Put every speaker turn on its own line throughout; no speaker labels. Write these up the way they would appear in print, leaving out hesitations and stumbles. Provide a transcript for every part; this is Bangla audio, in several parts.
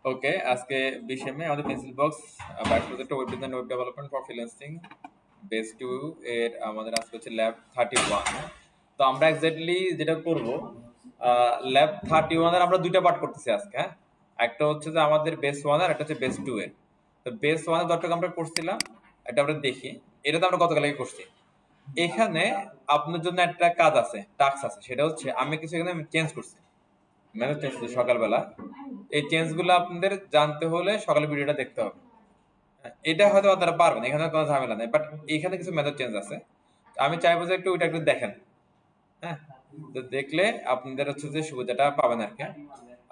ওকে, আজকে 20 মে আমাদের পেন্সিল বক্স বাইশ project web design web development for freelancing base 2 এর আমাদের আজকে হচ্ছে ল্যাব 31। তো আমরা এক্স্যাক্টলি যেটা করব, ল্যাব 31 এর আমরা দুইটা পার্ট করতেছি আজকে। হ্যাঁ, একটা হচ্ছে যে আমাদের বেস 1 আর একটা হচ্ছে বেস 2 এর। তো বেস 1 এর দরটা আমরা করছিলাম, এটা আমরা দেখি। এটা তো আমরা গতকাল আগে করছি। এখানে আপনার জন্য একটা কাজ আছে, টাস্ক আছে, সেটা হচ্ছে আমি কিছু এখানে চেঞ্জ করছি, মেথড চেঞ্জ করছি সকালবেলা। এই চেঞ্জ গুলো আপনাদের জানতে হলে সকালে ভিডিওটা দেখতে হবে। এটা হয়তো আপনারা পারবেন, এখানে কোনো ঝামেলা নেই, বাট এখানে কিছু মেথড চেঞ্জ আছে। আমি চাইবো যে একটু ওইটা একটু দেখেন। হ্যাঁ, তো দেখলে আপনাদের হচ্ছে যে সুবিধাটা পাবেন আর কি।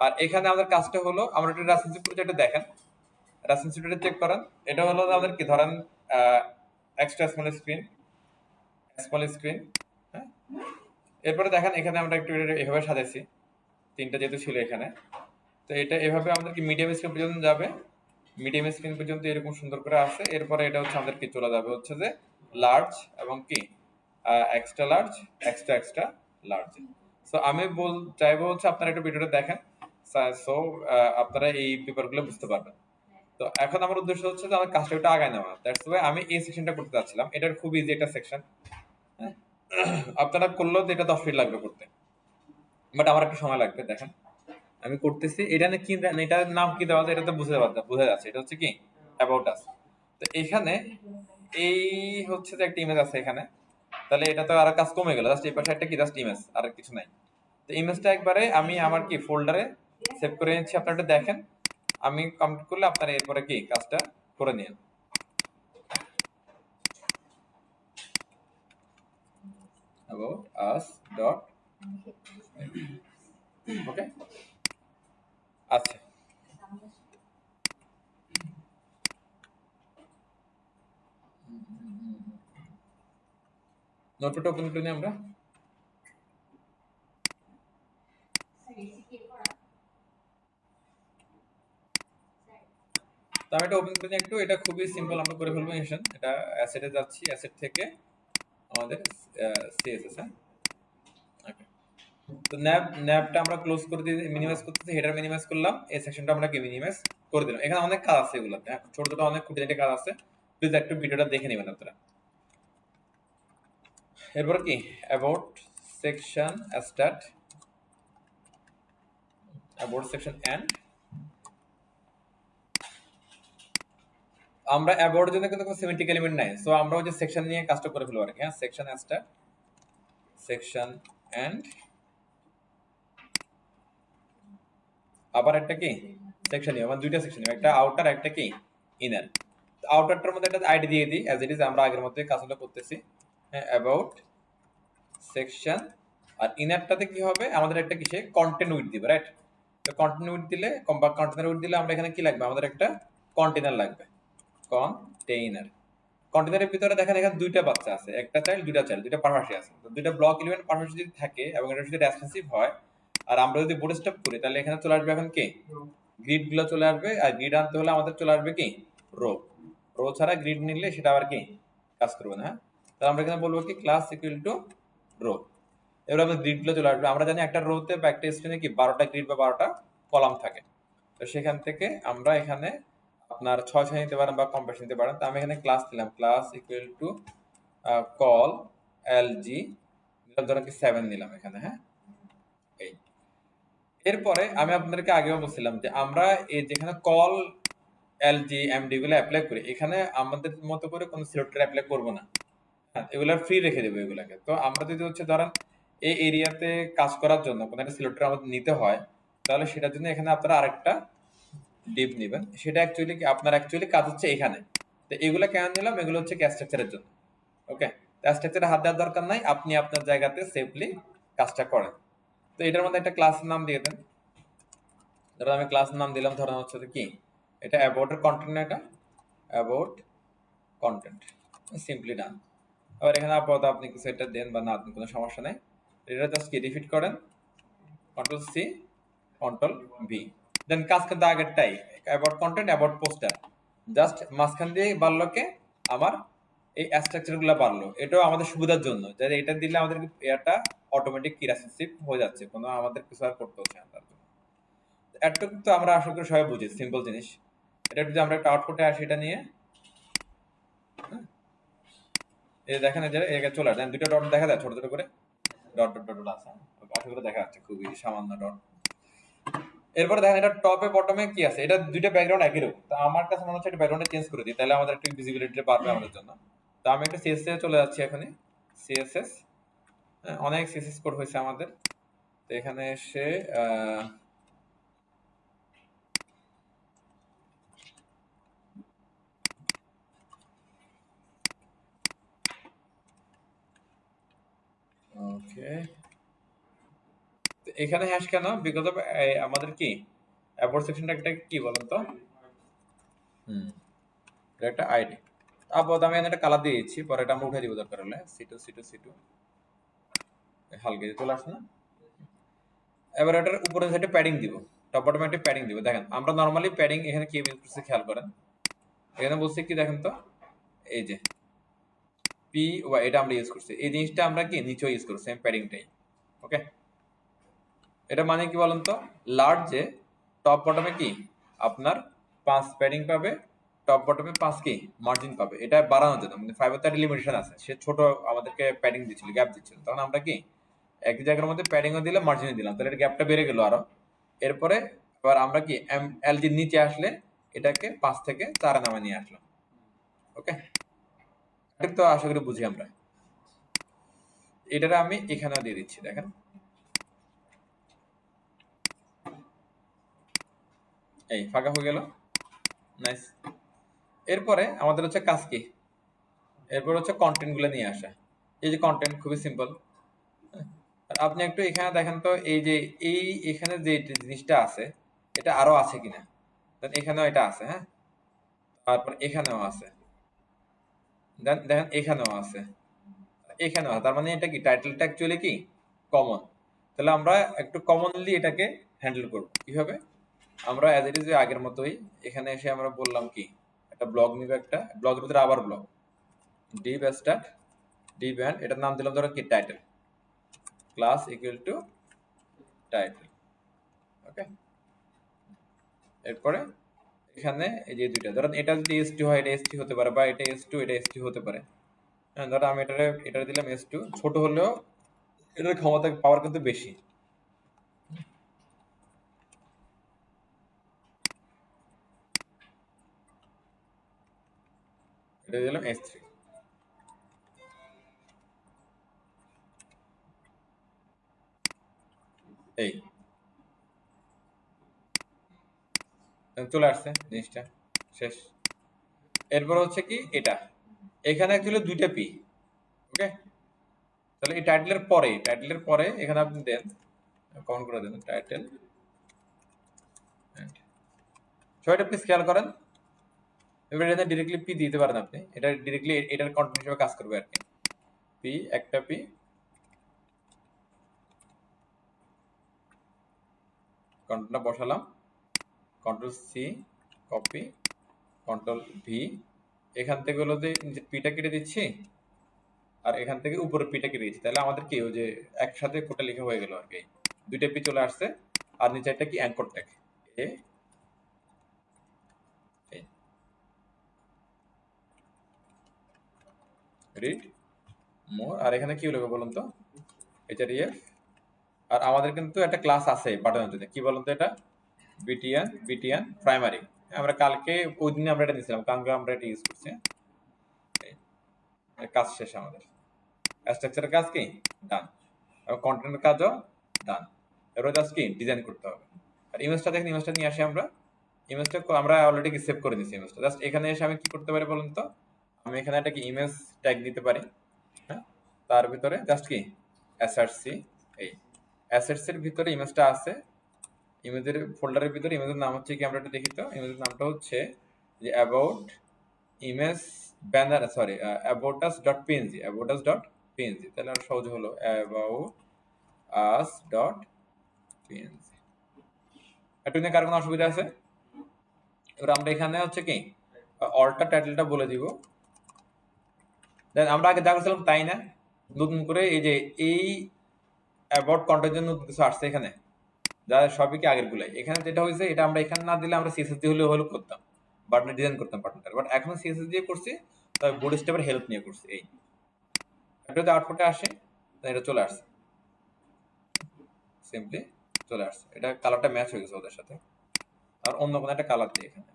আর এখানে আমাদের কাজটা হলো, আমরা একটু রাসেন্সি প্রজেক্টটা দেখেন, রাসেন্সিটা চেক করেন। এটা হলো আমাদের কি ধরেন এক্সট্রা স্মল স্ক্রিন। হ্যাঁ, এরপরে দেখেন এখানে আমরা একটু এভাবে সাজাইছি, তিনটা যেহেতু ছিল এখানে। তো এটা এভাবে আমাদের কি মিডিয়াম স্ক্রিন পর্যন্ত যাবে, মিডিয়াম স্ক্রিন পর্যন্ত এরকম সুন্দর করে আসে। এরপরে এটা হচ্ছে আমাদের কি চলে যাবে হচ্ছে যে লার্জ এবং কি extra large, extra extra large. So আমি চাইবো হচ্ছে আপনারা একটু ভিডিওটা দেখেন, সো আপনারা এই পেপারগুলো বুঝতে পারবেন। তো এখন আমার উদ্দেশ্য হচ্ছে যে আমার কাজটা একটু আগায় নেওয়া, দ্যাটস ওয়াই আমি এই সেকশনটা করতে চাচ্ছিলাম। এটার খুব ইজি একটা সেকশন। হ্যাঁ, আপনারা করলেও তো এটা 10 মিনিট লাগবে করতে, বাট আমার একটু সময় লাগবে। দেখেন আমি করতেছি, এটা না কি, এটার নাম কি দেওয়া আছে এটা তো বোঝা যাচ্ছে, এটা হচ্ছে কি অ্যাবাউট আস। তো এখানে এই হচ্ছে যে একটা ইমেজ আছে এখানে, তাহলে এটা তো আর কাজ কমে গেল, জাস্ট এই পাশে একটা কি জাস্ট ইমেজ, আর কিছু নাই। তো ইমেজটা একবারে আমি আমার কি ফোল্ডারে সেভ করে নিচ্ছি, আপনারা একটু দেখেন। আমি কমপ্লিট করলে আপনারা এরপরে কি কাজটা করে নিন। অ্যাবাউট আস ডট, ওকে, আচ্ছা। নোটপ্যাড ওপেন করে নিই আমরা। তো আমি এটা ওপেন করে নিই একটু, এটা খুবই সিম্পল, আমরা করে ফেলবো ইনস্ট্যান্ট। এটা অ্যাসেটে যাচ্ছি, অ্যাসেট থেকে আমাদের সিএসএস। হ্যাঁ, ওকে। তো ন্যাবটা আমরা ক্লোজ করে দিয়ে মিনিমাইজ করতেছি, হেডার মিনিমাইজ করলাম, এই সেকশনটা আমরা কি মিনিমাইজ করে দিলাম। এখানে অনেক কাজ আছে, এগুলোতে ছোট ছোট অনেক খুঁটিনাটি কাজ আছে, প্লিজ একটু ভিডিওটা দেখে নেবেন আপনারা। এরপর কি about section start, about section end. আমরা অ্যাবাউটের জন্য কিন্তু কোনো সিমেট্রিক এলিমেন্ট নাই, সো আমরা ওই যে সেকশন নিয়ে কাজটা করে ফেলবো আর কি। হ্যাঁ, সেকশন স্টার্ট, সেকশন এন্ড, আবার একটা কি সেকশন নিয়ে, মানে দুইটা সেকশন নিয়ে, একটা আউটার একটা কি ইনার। আউটারটার মধ্যে একটা আইডি দিয়ে দিই, অ্যাজ ইট ইজ আমরা আগের মতোই কাজগুলো করতেছি। হ্যাঁ, অ্যাবাউট সেকশন। আর ইনারটাতে কি হবে, আমাদের একটা কিসে কন্টেন্ট উইথ দিবে, রাইট? তো কন্টেন্ট উইথ দিলে কন্টেনার উইথ দিলে আমরা এখানে কি লাগবে, আমাদের একটা কন্টেনার লাগবে, কন্টেইনার। কন্টেনারের ভিতরে দেখেন এখানে দুইটা বাচ্চা আছে, একটা চাইল্ড দুইটা চাইল্ড, দুইটা পাশাপাশি আছে। তো দুইটা ব্লক এলিমেন্ট পাশাপাশি যদি থাকে এবং এটা যদি রেসপন্সিভ হয়, আর আমরা যদি বুটস্ট্র্যাপ করি, তাহলে এখানে চলে আসবে এখন কি গ্রিড গুলো চলে আসবে। আর গ্রিড আনতে হলে আমাদের চলে আসবে কি রো। রো ছাড়া গ্রিড নিলে সেটা আবার কি কাজ করবে না। হ্যাঁ, তাহলে আমরা এখানে বলবো কি ক্লাস ইকুয়াল টু রো। এবার আমাদের গ্রিড গুলো চলে আসবে। আমরা জানি একটা রোতে বা একটা স্ক্রিনে কি 12টা গ্রিড বা 12টা কলাম থাকে। তো সেখান থেকে আমরা এখানে আপনার 6 নিতে পারেন বা কম বেশি নিতে পারেন। তো আমি এখানে ক্লাস দিলাম, class equal to call LG, ধরেন কি 7 নিলাম এখানে। হ্যাঁ, এই এরপরে আমি আপনাদেরকে আগেও বলছিলাম যে আমরা এই যেখানে কল এলজি এমডি গুলো অ্যাপ্লাই করি, এখানে আমাদের মতো করে কোনো সিলেক্টর অ্যাপ্লাই করবো না। হ্যাঁ, এগুলা ফ্রি রেখে দেবো এগুলাকে। তো আমরা যদি হচ্ছে ধরেন এই এরিয়াতে কাজ করার জন্য কোনো একটা সিলেক্টর আমাদের নিতে হয়, তাহলে সেটার জন্য এখানে আপনারা আরেকটা ডিপ নেবেন। সেটা অ্যাকচুয়ালি কি আপনার অ্যাকচুয়ালি কাজ হচ্ছে এখানে। তো এগুলো কেন নিলাম, এগুলো হচ্ছে ক্যাশ স্ট্রাকচারের জন্য। ওকে, ক্যাশ স্ট্রাকচারে হাত দেওয়ার দরকার নাই, আপনি আপনার জায়গাতে সেফলি কাজটা করেন। তো এটার মধ্যে একটা ক্লাস নাম দিয়ে দেন। ধরো আমি ক্লাস নাম দিলাম, ধরেন হচ্ছে কি এটা অ্যাবাউট এর কন্টেন্ট, এটা অ্যাবাউট কন্টেন্ট, সিম্পলি ডান। আবার এখানে আপাতত আপনি কিছু এটা দেন বা না দেন, কোনো সমস্যা নেই। এটা জাস্ট কি রিপিট করেন, control C, control V. Then কাজ কিন্তু আগেরটাই, about content, about poster, just মাঝখান দিয়ে বাড়লো কে আমার এই স্ট্রাকচার গুলো বাড়লো। এটাও আমাদের সুবিধার জন্য, যে এটা দিলে আমাদের এটা অটোমেটিক কি রেসপন্সিভ হয়ে যাচ্ছে, কোনো আমাদের কিছু আর করতে হচ্ছে না তার জন্য। এতটুকু তো আমরা আশা করি সবাই বুঝি, সিম্পল জিনিস। এটা যদি আমরা একটা আউটপুটে আসি, এটা নিয়ে এই দেখেন এই যে এখানে চলে আসে, দুটো ডট দেখা যায় ছোট ছোট করে, ডট ডট ডট আছে, আশা করে দেখা যাচ্ছে, খুবই সামান্য ডট। এরপরে দেখেন এটা টপে বটমে কি আছে, এটা দুইটা ব্যাকগ্রাউন্ড একই রকম। তো আমার কাছে মনে হচ্ছে এটা ব্যাকগ্রাউন্ডটা চেঞ্জ করে দিই, তাহলে আমাদের একটু ভিজিবিলিটি বাড়বে আমাদের জন্য। তো আমি একটা সিএসএস চলে যাচ্ছি এখানে, সিএসএস, অনেক সিএসএস কোড হয়েছে আমাদের। তো এখানে এসে ওকে, এখানে হ্যাশ কেন? বিকজ অফ আমাদের কি অ্যাবোর্ড সেকশনটা একটা কি বলেন তো, এটা একটা আইডি। আপাতত আমি এখানে একটা কালার দিয়ে দিচ্ছি, পরে এটা আমরা উঠে দিব দরকার হলে, সিটু সিটু সিটু, হালকা চলে আসে না। এবার এটার উপরে সাইডে প্যাডিং দিব, টপ বটমে একটা প্যাডিং দিব। দেখেন আমরা নরমালি প্যাডিং এখানে কি ইউজ করছি খেয়াল করেন, এখানে বলছি কি দেখেন তো, এই যে পি ওয়াই এটা আমরা ইউজ করছি, এই জিনিসটা আমরা কি নিচেও ইউজ করছি, সেম প্যাডিংটাই। ওকে, এটা মানে কি বলেন তো, লার্জে টপ বটমে কি আপনার 5 প্যাডিং পাবে, টপ বটমে 5 কি মার্জিন পাবে। এটা বাড়ানোর জন্য মানে ফাইবার তার লিমিটেশন আছে, সে ছোট আমাদেরকে প্যাডিং দিচ্ছিল, গ্যাপ দিচ্ছিল, তখন আমরা কি একই জায়গার মধ্যে প্যাডিংও দিলাম, মার্জিনও দিলাম, তাহলে এটা গ্যাপটা বেড়ে গেল আরো। এরপরে এবার আমরা কি এলজির নিচে আসলে এটাকে 5 থেকে 4 নামে নিয়ে আসলাম। ওকে, এটা তো আশা করি বুঝি আমরা। এটারে আমি এখানেও দিয়ে দিচ্ছি, দেখেন এই ফাঁকা হয়ে গেল, নাইস। এরপরে আমাদের হচ্ছে কাজ কি, এরপর হচ্ছে কন্টেন্ট গুলো নিয়ে আসা। এই যে কন্টেন্ট খুবই সিম্পল, আর আপনি একটু এখানে দেখেন তো, এই যে এই এখানে যে জিনিসটা আছে এটা আরো আছে কিনা, দেন এখানেও এটা আছে, হ্যাঁ, তারপর এখানেও আছে, দেন দেখেন এখানেও আছে, এখানেও আছে, তার মানে এটা কি টাইটেলটা অ্যাকচুয়ালি কি কমন। তাহলে আমরা একটু কমনলি এটাকে হ্যান্ডেল করব কিভাবে, আমরা অ্যাজ ইট ইজ আগের মতোই এখানে এসে আমরা বললাম কি একটা ব্লগ নিব, একটা ব্লগের ভিতরে আবার blog, div start div end, এটার নাম দিলাম ধরো কি title, class equal to title. Okay, এরপরে এখানে এই যে দুইটা, ধরেন এটা যদি এস2 হয়, এটা এস3 হতে পারে, বা এটা এস2 এটা এস3 হতে পারে। হ্যাঁ, ধরো আমি এটা দিলাম এস2, ছোট হলেও এটার ক্ষমতা পাওয়ার কিন্তু বেশি। এটা দিলাম এস3। এই চলে আসছে জিনিসটা, শেষ। এরপর হচ্ছে কি এটা, এখানে অ্যাকচুয়ালি দুইটা পি। ওকে, তাহলে এই টাইটেলের পরে এখানে আপনি দেন, কমেন্ট করে দেন টাইটেল। সবাই প্লিজ খেয়াল করেন, এবার এটা ডিরেক্টলি পি দিতে পারেন আপনি, এটা ডিরেক্টলি এটার কন্টেন্ট হিসেবে কাজ করবে আর কি। পি একটা পি, কন্টেন্টটা বসালাম, control C copy, control V, এখান থেকে হলো যে পিটা কেটে দিচ্ছি, আর এখান থেকে উপরে পিটা কেটে দিচ্ছি, তাহলে আমাদের কি ওই যে একসাথে কোটা লেখা হয়ে গেল আর কি, দুইটা পি চলে আসছে। আর নিচে একটা কি অ্যাঙ্কর ট্যাগ এ, রিড মোর, আর এখানে কি লিখবো বলুন তো, এটা রিএফ। আর আমাদের কিন্তু একটা ক্লাস আছে বাটনের জন্য, কি বলুন তো, এটা বিটিএন প্রাইমারি। আমরা কালকে ওই দিনে আমরা এটা নিয়েছিলাম, কালকে আমরা এটা ইউজ করছি। কাজ শেষ আমাদের, স্ট্রাকচারের কাজ কি ডান, এবং কন্টেন্টের কাজও ডান। এবার জাস্ট কি ডিজাইন করতে হবে। আর ইমেজটা দেখেন, ইমেজটা নিয়ে আসি আমরা, ইমেজটা আমরা অলরেডি সেভ করে দিয়েছি ইমেজটা। জাস্ট এখানে এসে আমি কি করতে পারি বলুন তো, আমি এখানে একটা কি ইমেজ ট্যাগ দিতে পারি, হ্যাঁ, তার ভিতরে জাস্ট কি এসআরসি, এই অ্যাসেটস এর ভিতরে ইমেজটা আছে, ইমেজের ফোল্ডারের ভিতরে ইমেজের নাম হচ্ছে কি, আমরা একটু দেখি তো, ইমেজের নামটা হচ্ছে যে about image banner, sorry about us dot PNG, about us dot PNG, তাহলে আর সহজ হলো অ্যাবাউট আস ডট পিএনজি। একটু নিয়ে কার কোনো অসুবিধা আছে? এবার আমরা এখানে হচ্ছে কি অল্টার টাইটেলটা বলে দিব, দেন আমরা আগে যা করছিলাম তাই না, নতুন করে এই যে এই অ্যাবাউট কন্টেন্টের নতুন কিছু আসছে এখানে, যা সবই কি আগের গুলাই। এখানে যেটা হয়েছে এটা আমরা এখানে না দিলে আমরা সিএসএস দিয়ে হলেও করতাম, বাটন ডিজাইন করতাম বাটনটা, বাট এখন সিএসএস দিয়ে করছি, তবে বুট স্টেপের হেল্প নিয়ে করছি। এই এটা যদি আউটপুটে আসে এটা চলে আসছে, সিম্পলি চলে আসছে। এটা কালারটা ম্যাচ হয়ে গেছে ওদের সাথে। আর অন্য কোনো একটা কালার দিই এখানে।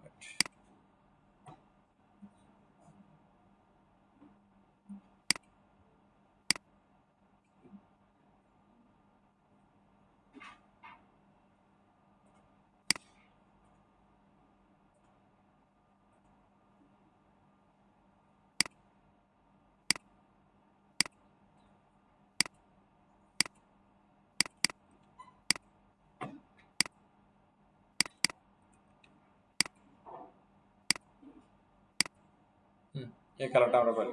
এই কালারটা আমরা পাই।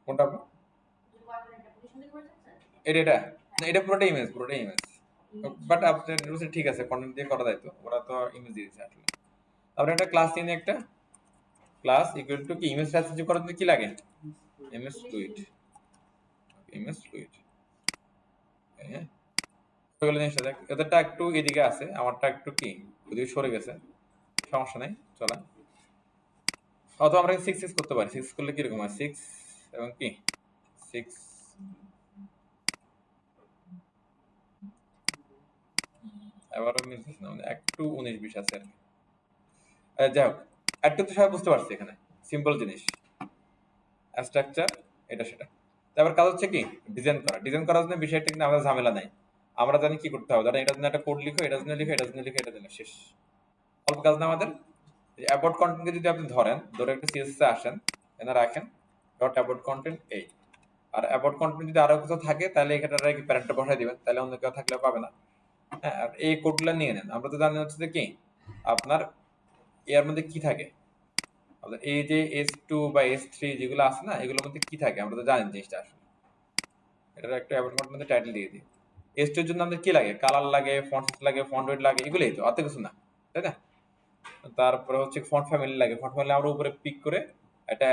কোনটা? এটা না, এটা পুরোটা ইমেজ, পুরোটা ইমেজ। বাট আপনার ঠিক আছে, কন্টেন্ট দিয়ে করা যায় তো, ওরা তো ইমেজ দিয়েছে আসলে। তারপরে একটা ক্লাস নিয়ে একটা ক্লাস ইকুয়াল টু কি ইমেজ রেসিভ করার জন্য কি লাগে? Image fluid, image fluid. হ্যাঁ, ওগুলো জিনিসটা দেখ, এদেরটা একটু এদিকে আছে, আমারটা একটু কি ওদিকে সরে গেছে, সমস্যা নেই, চলা। অথবা আমরা 6 করতে পারি। 6 করলে কিরকম হয়? 6 এবং কি 6 এবারও মিলতেছে না, মানে একটু 19-20 আছে আর কি। যাই হোক, একটু তো সবাই বুঝতে পারছি এখানে, সিম্পল জিনিস, স্ট্রাকচার এটা সেটা। তারপর কাজ হচ্ছে কি ডিজাইন করা। ডিজাইন করার জন্য বিষয়টা কিন্তু আমাদের ঝামেলা নাই, আমরা জানি কি করতে হবে। ধরেন এটার জন্য একটা কোড লিখো, এটার জন্য লিখো, এটার জন্য লিখো, এটার জন্য শেষ, অল্প কাজ না আমাদের। অ্যাবাউট কন্টেন্টকে যদি আপনি ধরে একটা সিএসএস এ আসেন, এনে রাখেন ডট অ্যাবাউট কন্টেন্ট এই, আর অ্যাবাউট কন্টেন্ট যদি আরো কিছু থাকে তাহলে এখানে প্যারেন্টটা বসাই দিবেন, তাহলে অন্য কেউ থাকলে পাবে না। হ্যাঁ, আর এই কোডগুলো নিয়ে নেন। আমরা তো জানি হচ্ছে যে কি আপনার এর মধ্যে কি থাকে, এই যে S2 বা S3 যেগুলো আছে না, এগুলোর মধ্যে কি থাকে আমরা তো জানি জিনিসটা আসলে। এটার একটা অ্যাবাউট কন্টেন্ট মধ্যে টাইটেল দিয়ে দিই। S2 এর জন্য আমাদের কি লাগে? কালার লাগে, ফন্ট সাইজ লাগে, ফন্ট ওয়েট লাগে, এগুলোই তো, আর তো কিছু না, তাই না? তারপরে হচ্ছে ফন্ট ফ্যামিলি লাগে, ফন্ট ফ্যামিলি আমরা উপরে পিক করে এটা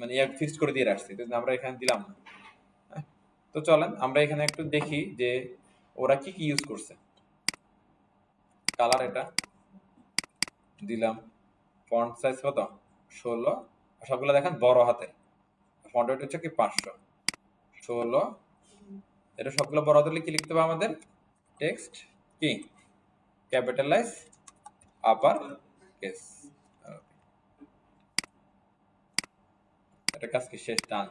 মানে ফিক্সড করে দিয়ে রাখছি, তো আমরা এখানে দিলাম না। হ্যাঁ, তো চলেন আমরা এখানে একটু দেখি যে ওরা কি কি ইউজ করছে। কালার এটা দিলাম, ফন্ট সাইজ কত? 16, সবগুলো দেখেন বড় হাতে, ফন্ট ওয়েট হচ্ছে কি 500, 16, এটা সবগুলো বড় হাতে কি লিখতে হবে আমাদের? টেক্সট কি ক্যাপিটালাইজ আপার কেস। এটা কাজ কি শেষ, ডান।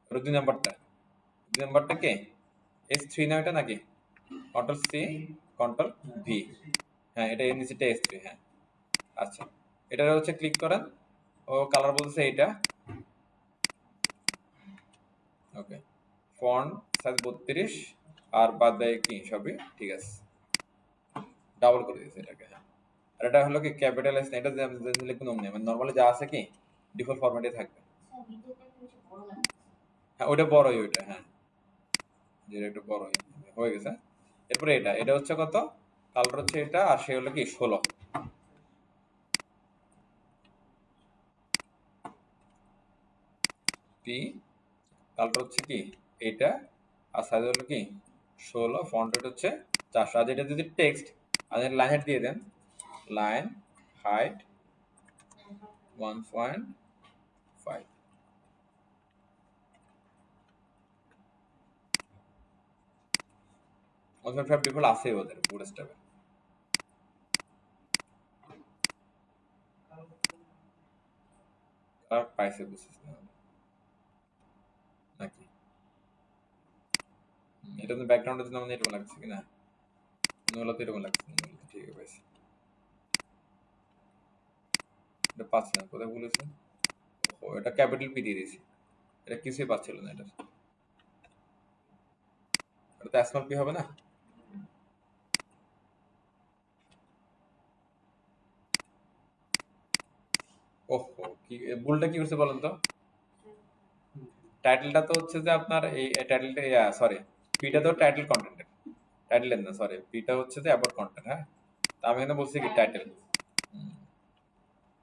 এবার 2 নাম্বারটা কি S3 না এটা নাকি? Control C, control V. হ্যাঁ, এটা এর নিচেটা S3। হ্যাঁ, আচ্ছা, এটা হচ্ছে ক্লিক করেন, ও কালার বলতেছে এইটা, ওকে। ফন্ট সাইজ 32, আর বাদ বাকি কি সবই ঠিক আছে। ডাবল করে দিয়েছে এটাকে। হ্যাঁ, আর এটা হলো কি ক্যাপিটালাইজ না, এটা লিখুন অমনি, মানে নরমালি যা আছে কি ডিফল্ট ফরম্যাটে থাকবে। হ্যাঁ, ওইটা বড়ই ওইটা, হ্যাঁ, যেটা একটু বড়ই হয়ে গেছে। এরপরে এটা হচ্ছে কত? কালার হচ্ছে এটা, আর সে হলো কি 16 পি, কালার হচ্ছে কি এটা, আর সাইজ হলো কি 16, ফন্ট রেট হচ্ছে 400। আর এটা যদি টেক্সট আর লাইন হাইট দিয়ে দেন, লাইন হাইট 1.5, ডিফল্ট আছে ওদের পুরো স্টেপে। আর পাইছে বুঝতেছি না নাকি, এটা তো ব্যাকগ্রাউন্ডের জন্য আমাদের এরকম লাগছে কিনা, অন্যগুলো তো এরকম লাগছে, ঠিক আছে পাইছি। এটা পাচ্ছি না, কোথায় বলেছে? ও, এটা ক্যাপিটাল পি দিয়ে দিয়েছি, এটা কিছুই পাচ্ছিল না। এটা তো স্মল পি হবে না? ওহো, কি ভুলটা কি করছে বলেন তো? টাইটেলটা তো হচ্ছে যে আপনার এই টাইটেলটা, সরি, পিটা তো টাইটেল কন্টেন্টের, টাইটেলের না, সরি, পিটা হচ্ছে যে অ্যাবাউট কন্টেন্ট। হ্যাঁ, তা আমি এখানে বলছি কি টাইটেল,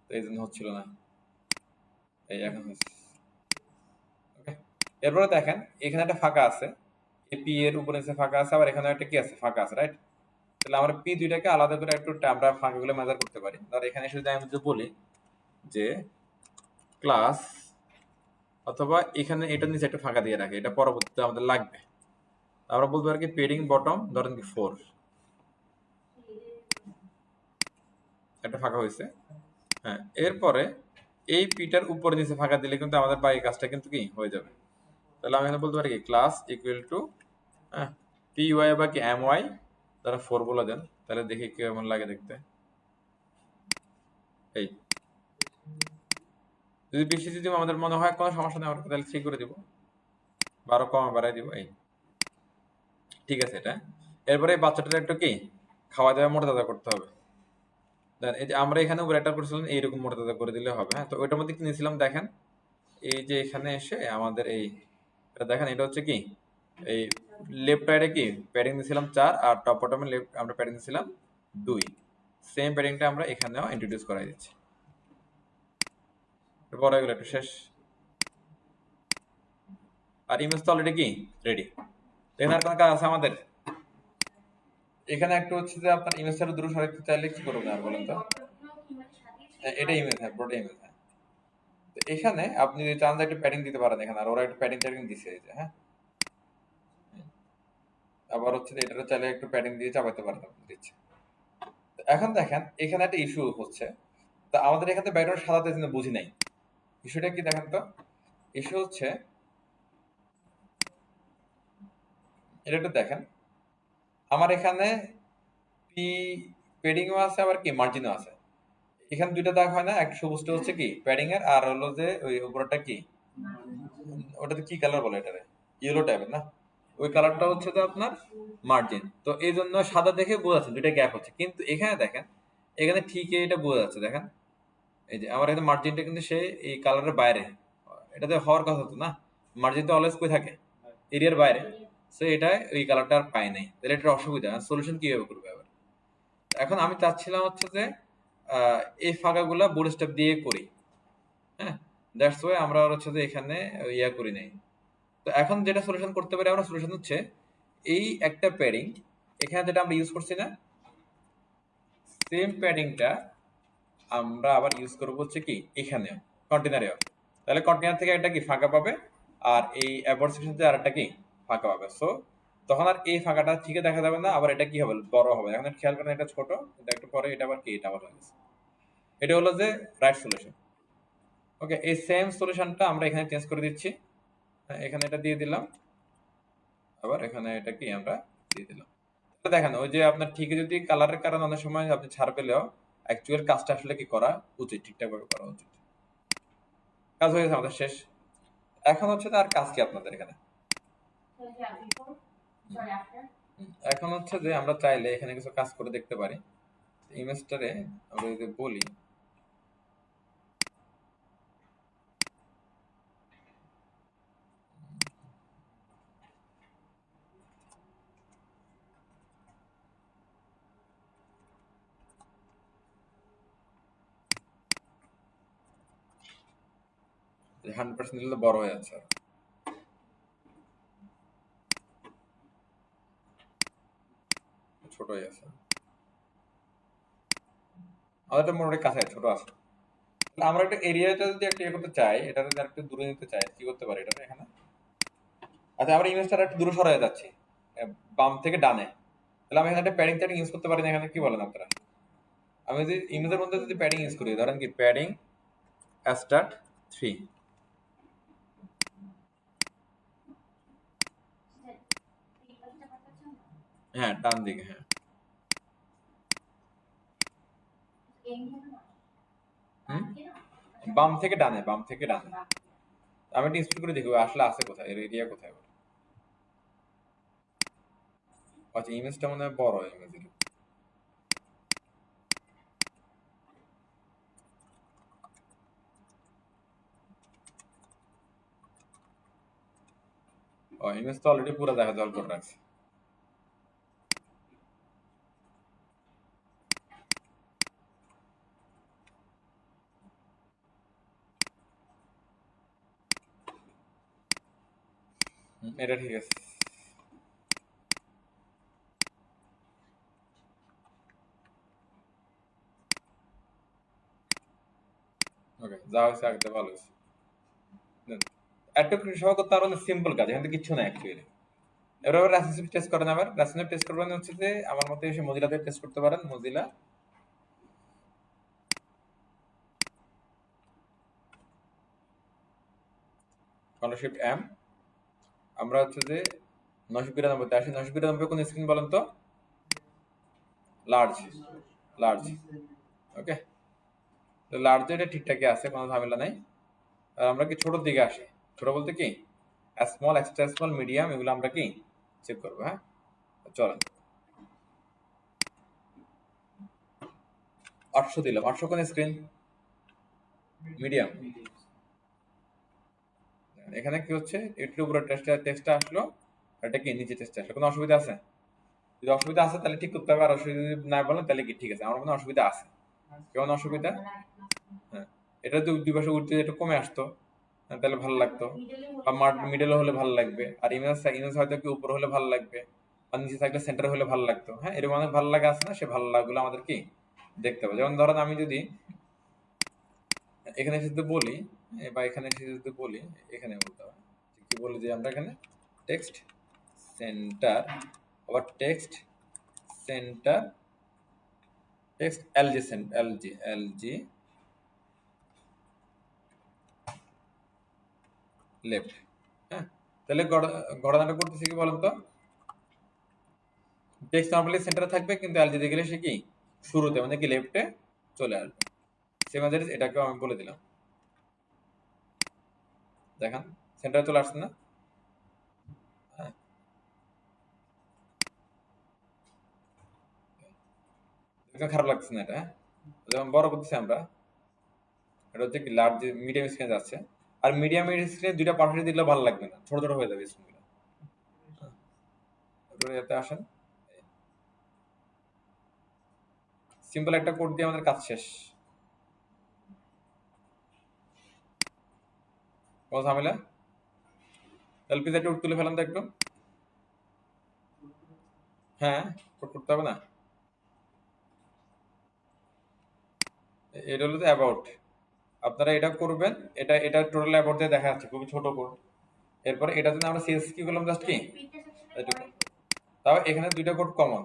তো এই জন্য হচ্ছিল না, এই এখন হচ্ছে। ওকে, এরপরে দেখেন এখানে একটা ফাঁকা আছে, পি এর উপরে নিচে ফাঁকা আছে, আবার এখানে একটা কি আছে, ফাঁকা আছে, রাইট? তাহলে আমরা পি দুইটাকে আলাদা করে একটু আমরা ফাঁকাগুলো মেজার করতে পারি। ধর এখানে শুধু আমি যদি বলি যে ক্লাস, অথবা এখানে এটার নিচে একটা ফাঁকা দিয়ে রাখে, এটা পরবর্তীতে আমাদের লাগবে। আমরা বলতে পারি কি পেডিং বটম ধরেন কি 4, একটা ফাঁকা হয়েছে। হ্যাঁ, এরপরে এই পিটার উপরে নিচে ফাঁকা দিলে কিন্তু আমাদের বাকি কাজটা কিন্তু কি হয়ে যাবে। তাহলে আমি এখানে বলতে পারি কি class equal to P Y বা কি এম ওয়াই তারা 4 বলে দেন, তাহলে দেখি কেমন লাগে দেখতে। এই যদি বেশি যদি আমাদের মনে হয় কোনো সমস্যা নেই, আমরা তাহলে ঠিক করে দিব, 12 কম বাড়াই দিব। এই ঠিক আছে এটা। এরপরে এই বাচ্চাটার একটু কি খাওয়া দাওয়া মোটা তাজা করতে হবে। এই যে আমরা এখানে উপরে একটা করেছিলাম এইরকম মোটা তাজা করে দিলে হবে। হ্যাঁ, তো ওইটার মধ্যে কি নিয়েছিলাম দেখেন, এই যে এখানে এসে আমাদের এই এটা দেখেন, এটা হচ্ছে কি এই লেফট সাইডে কি প্যাডিং দিয়েছিলাম 4, আর টপ বটমে লেফট আমরা প্যাডিং দিয়েছিলাম 2। সেম প্যাডিংটা আমরা এখানেও ইন্ট্রোডিউস করাই দিচ্ছি। বড় এগুলো একটু শেষ, আর ইমেজ তো অলরেডি কি রেডি। এখানে আর কোনো কাজ আছে আমাদের? এখানে একটু হচ্ছে যে আপনার ইমেজটা দূরে সরাইতে চাইলে কি করবেন আর বলেন তো? এটা ইমেজ, হ্যাঁ পুরোটা ইমেজ। হ্যাঁ, তো এখানে আপনি যদি চান যে একটু প্যাডিং দিতে পারেন এখানে, আর ওরা একটু প্যাডিং ট্যাডিং দিছে এই যে। হ্যাঁ, আবার হচ্ছে যে এটারও চাইলে একটু প্যাডিং দিয়ে চাপাইতে পারেন আপনি দিচ্ছে। এখন দেখেন এখানে একটা ইস্যু হচ্ছে, তা আমাদের এখানে ব্যাকগ্রাউন্ড সাদাতে জন্য বুঝি নাই, ইস্যুটা কি দেখেন তো। ইস্যু হচ্ছে এটা একটু দেখেন, আমার এখানে পি প্যাডিংও আছে, আবার কি মার্জিনও আছে। এখানে দুইটা দাগ হয় না, একটা সবুজটা হচ্ছে কি প্যাডিং এর, আর হলো যে ওই উপরটা কি ওটাতে কি কালার বলে এটারে, ইয়েলো টাইপের না, ওই কালারটা হচ্ছে তো আপনার মার্জিন। তো এই জন্য সাদা দেখে বোঝা যাচ্ছে দুইটা গ্যাপ হচ্ছে, কিন্তু এখানে দেখেন এখানে ঠিক এটা বোঝা যাচ্ছে। দেখেন এই যে আমার এখানে মার্জিনটা কিন্তু সে এই কালারের বাইরে, এটাতে হওয়ার কথা হতো না, মার্জিন তো অলওয়েজ কই থাকে, এরিয়ার বাইরে। সো এটা এই কালারটা আর পাই নাই, তাহলে এটার অসুবিধা, সলিউশন কিভাবে করবে আবার। এখন আমি চাচ্ছিলাম হচ্ছে যে এই ফাঁকাগুলা বুট স্টেপ দিয়ে করি। হ্যাঁ, দ্যাটস ওয়াই আমরা হচ্ছে যে এখানে ইয়া করি নাই। তো এখন যেটা সলিউশন করতে পারি আমরা, সলিউশন হচ্ছে এই একটা প্যাডিং এখানে যেটা আমরা ইউজ করছি না, সেম প্যাডিংটা আমরা আবার ইউজ করবো হচ্ছে কি এখানেও কন্টেনারেও। তাহলে কন্টেনার থেকে একটা কি ফাঁকা পাবে, আর এই অ্যাবোর্ড সেকশন থেকে আরেকটা কি ফাঁকা পাবে। সো তখন আর এই ফাঁকাটা ঠিক দেখা যাবে না, আবার এটা কি হবে বড় হবে। এখন খেয়াল করেন এটা ছোট, কিন্তু একটু পরে এটা আবার কি এটা আবার হয়ে গেছে। এটা হলো যে রাইট সলিউশন। ওকে, এই সেম সলিউশনটা আমরা এখানে চেঞ্জ করে দিচ্ছি। হ্যাঁ, এখানে এটা দিয়ে দিলাম, আবার এখানে এটা কি আমরা দিয়ে দিলাম। তো দেখেন ওই যে আপনার ঠিকই যদি কালারের কারণে অনেক সময় আপনি ছাড় পেলেও অ্যাকচুয়াল কাজটা আসলে কি করা উচিত, ঠিকঠাক ভাবে করা উচিত। কাজ হয়ে গেছে আমাদের শেষ। এখন হচ্ছে তার কাজ কি আপনাদের এখানে, এখন হচ্ছে যে আমরা চাইলে এখানে কিছু কাজ করে দেখতে পারি। ইমেজটারে আমরা যদি বলি যে 100% দিলে বড় হয়ে যাচ্ছে, ছোট হয়ে যাচ্ছে, আমাদের মোটামুটি কাছে ছোট আছে। তাহলে আমরা একটা এরিয়াটা যদি একটা ইয়ে করতে চাই, এটা যদি একটু দূরে নিতে চাই, কি করতে পারি এটা এখানে। আচ্ছা, আমরা ইমেজটা একটু দূরে সরাই যাচ্ছি, বাম থেকে ডানে। তাহলে আমি এখানে একটা প্যাডিং ট্যাডিং ইউজ করতে পারি না, এখানে কি বলেন আপনারা? আমি যদি ইমেজের মধ্যে যদি প্যাডিং ইউজ করি, ধরেন কি প্যাডিং স্টার্ট 3, হ্যাঁ ডান দিকে, হ্যাঁ বাম থেকে ডানে, বাম থেকে ডানে। আমি একটা ইনস্টল করে দেখি আসলে আছে কোথায়, এর এরিয়া কোথায়। আচ্ছা, ইমেজটা মনে হয় বড় ইমেজের। ও, ইমেজ তো অলরেডি পুরো দেখা জল করে রাখছে। এটা ঠিক আছে। ওকে, যা হয়েছে আগে ভালো হয়েছে। এতটুকু সহ করতে পারবেন, সিম্পল কাজ, এখানে কিছু না অ্যাকচুয়ালি। এবার আবার রেসপন্সিভ টেস্ট করেন, আবার রেসপন্সিভ টেস্ট করবেন হচ্ছে যে আমার মতে এসে মজিলাতে টেস্ট করতে পারেন, মজিলা কন্ট্রোল এম। আমরা হচ্ছে যে 992 তে আসি। 992 কোন স্ক্রিন বলেন তো? Large, large. ওকে, তো লার্জ এটা ঠিকঠাকই আছে, কোনো ঝামেলা নাই। আর আমরা কি ছোটর দিকে আসি? ছোট বলতে কি স্মল, এক্সট্রা স্মল, মিডিয়াম, এগুলো আমরা কি চেক করবো। হ্যাঁ, চলেন 800 দিলাম। 800 কোন স্ক্রিন? মিডিয়াম। এখানে কি হচ্ছে, একটু উপরে টেক্সটটা আসলো, এটা কি নিচে টেক্সট আসলো, কোনো অসুবিধা আছে? যদি অসুবিধা আছে তাহলে ঠিক করতে হবে, আর অসুবিধা যদি না বলেন তাহলে কি ঠিক আছে। আমার কোনো অসুবিধা আছে? কেমন অসুবিধা? হ্যাঁ, এটা যদি দুই পাশে উঠতে একটু কমে আসতো তাহলে ভালো লাগতো, বা মিডলে হলে ভালো লাগবে। আর ইমেজ ইমেজ হয়তো কি উপরে হলে ভালো লাগবে, আর নিচে থাকলে সেন্টার হলে ভালো লাগতো। হ্যাঁ, এরকম অনেক ভালো লাগা আছে না, সে ভালো লাগাগুলো আমাদের কি দেখতে হবে। যেমন ধরেন আমি যদি এখানে এসে যদি বলি, বা এখানে এসে যদি বলি, এখানে বলতে হবে কি বলি যে আমরা এখানে টেক্সট সেন্টার, আবার text centre, text LG LG LG left. হ্যাঁ, তাহলে ঘটনাটা করতেছে কি বলেন তো, টেক্সট নরমালি সেন্টারে থাকবে, কিন্তু এলজি দিয়ে গেলে সে কি শুরুতে মানে কি লেফটে চলে আসবে। সেম আজ এটাকেও আমি বলে দিলাম, দেখেন সেন্টারে চলে আসছে না? হ্যাঁ, দেখতে খারাপ লাগছে না এটা? হ্যাঁ, যেমন বড় করতেছি আমরা, এটা হচ্ছে কি লার্জ মিডিয়াম স্ক্রিনে যাচ্ছে। আর মিডিয়াম স্ক্রিনে দুইটা পাশাপাশি দিলে ভালো লাগবে না, ছোট ছোট হয়ে যাবে স্ক্রিনগুলো। এতে আসেন, সিম্পল একটা কোড দিয়ে আমাদের কাজ শেষ। কোনো ঝামেলা? এলপিতে একটু তুলে ফেলাম তো একটু। হ্যাঁ, কোড করতে হবে না? এটা হলো অ্যাবাউট, আপনারা এটা করবেন। এটা টোটাল অ্যাবাউট দিয়ে দেখা যাচ্ছে, খুবই ছোট কোড। এরপরে এটা জন্য আমরা সিএস কি করলাম, জাস্ট কি এটুকু। তাও এখানে দুইটা কোড কমন।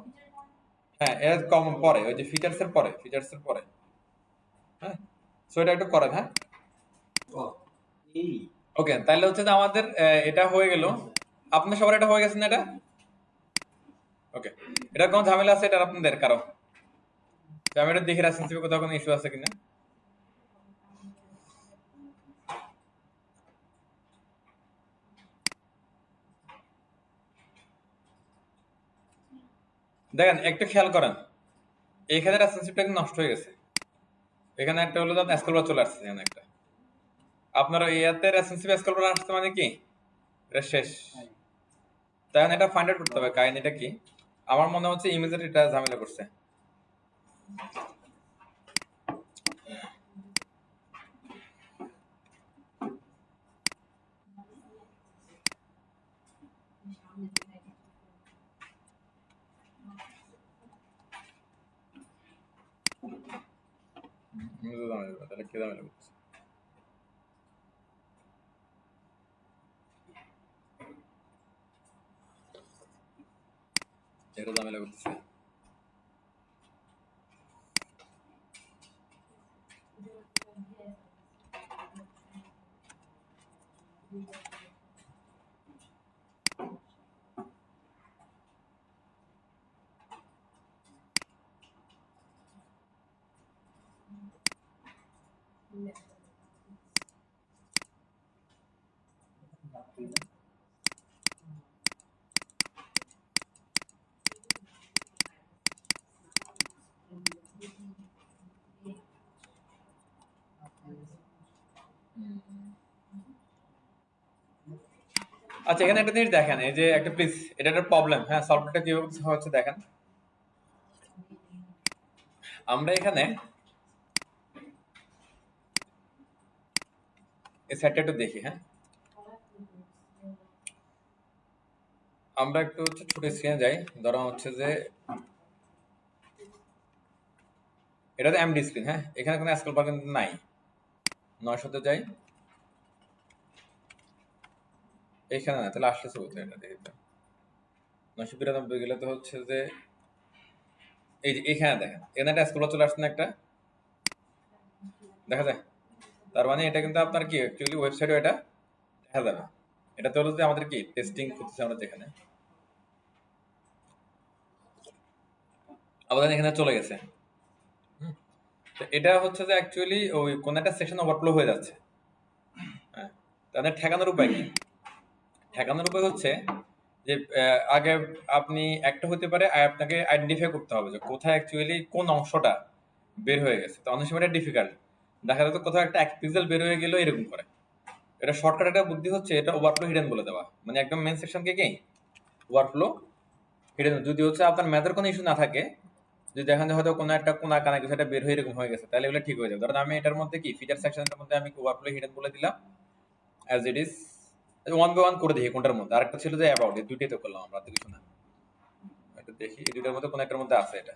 হ্যাঁ, এর কমন পরে, ওই যে ফিচার্স এর পরে, ফিচার্স এর পরে। হ্যাঁ, সো এটা একটু করেন। হ্যাঁ, ওকে, তাহলে হচ্ছে যে আমাদের এটা হয়ে গেল। আপনার সবার এটা হয়ে গেছে না এটা? ওকে, এটা কোনো ঝামেলা আছে এটা আপনাদের কারো? আমি এটা দেখে রেসপন্সিভে কোথাও কোনো ইস্যু আছে কিনা। দেখেন একটু খেয়াল করেন, এখানে রেসপন্সিভটা কিন্তু নষ্ট হয়ে গেছে। এখানে একটা হলো যখন স্কেল বার চলে আসছে, এখানে একটা আপনার ইয়াতে রেসপন্সিভ স্কেল বার আসছে মানে কি এটা শেষ। তাই এটা ফাইন্ড আউট করতে হবে কাহিনীটা কি। আমার মনে হচ্ছে ইমেজের এটা ঝামেলা করছে। ইমেজের ঝামেলা করছে, তাহলে কি ঝামেলা করছে? এটা ঝামেলা করতেছে। আচ্ছা, এখানে একটা জিনিস দেখেন, এই যে একটা প্লিজ, এটা একটা প্রবলেম। হ্যাঁ, সলভটা কিভাবে হচ্ছে দেখেন। আমরা এখানে এই সাইডটা একটু দেখি। হ্যাঁ, আমরা একটু হচ্ছে ছোট স্ক্রিনে যাই। ধরো হচ্ছে যে এটা তো এমডি স্ক্রিন। হ্যাঁ, এখানে কোনো স্কেল বার কিন্তু নাই। 900 তে যাই, এইখানে না, তাহলে আসতেছে কোথায় এটা দেখি তো। 992 গেলে তো হচ্ছে যে এই যে এখানে দেখেন, এখানে একটা স্কুল চলে আসছে না একটা, দেখা যায়। তার মানে এটা কিন্তু আপনার কি অ্যাকচুয়ালি ওয়েবসাইটে এটা দেখা যাবে। এটা তো হলো যে আমাদের কি টেস্টিং করতেছে আমরা যেখানে, আমাদের এখানে চলে গেছে। তো এটা হচ্ছে যে অ্যাকচুয়ালি ওই কোন একটা সেকশন ওভারফ্লো হয়ে যাচ্ছে। হ্যাঁ, তাদের ঠেকানোর উপায় কি? ঠেকানোর উপায় হচ্ছে যে আগে আপনি একটা হতে পারে আপনাকে আইডেন্টিফাই করতে হবে যে কোথায় অ্যাকচুয়ালি কোন অংশটা বের হয়ে গেছে। তো অনেক সময় এটা ডিফিকাল্ট, দেখা যাচ্ছে কোথাও একটা 1 পিক্সেল বের হয়ে গেল এরকম করে। এটা শর্টকাট একটা বুদ্ধি হচ্ছে এটা ওভারফ্লো হিডেন বলে দেওয়া, মানে একদম মেন সেকশনকে কি ওভারফ্লো হিডেন। যদি হচ্ছে আপনার ম্যাথের কোনো ইস্যু না থাকে, যদি দেখেন যে হয়তো কোনো একটা কোনা কানা কিছু একটা বের হয়ে এরকম হয়ে গেছে, তাহলে এগুলো ঠিক হয়ে যাবে। ধরেন আমি এটার মধ্যে কি ফিচার সেকশনের মধ্যে আমি ওভারফ্লো হিডেন বলে দিলাম as it is, one by one করে দেখি কোনটার মধ্যে। আরেকটা ছিল যে অ্যাবাউট, এই দুইটাই তো করলাম আমরা, তো কিছু না। এটা দেখি এই দুইটার মধ্যে কোন একটার মধ্যে আছে, এটা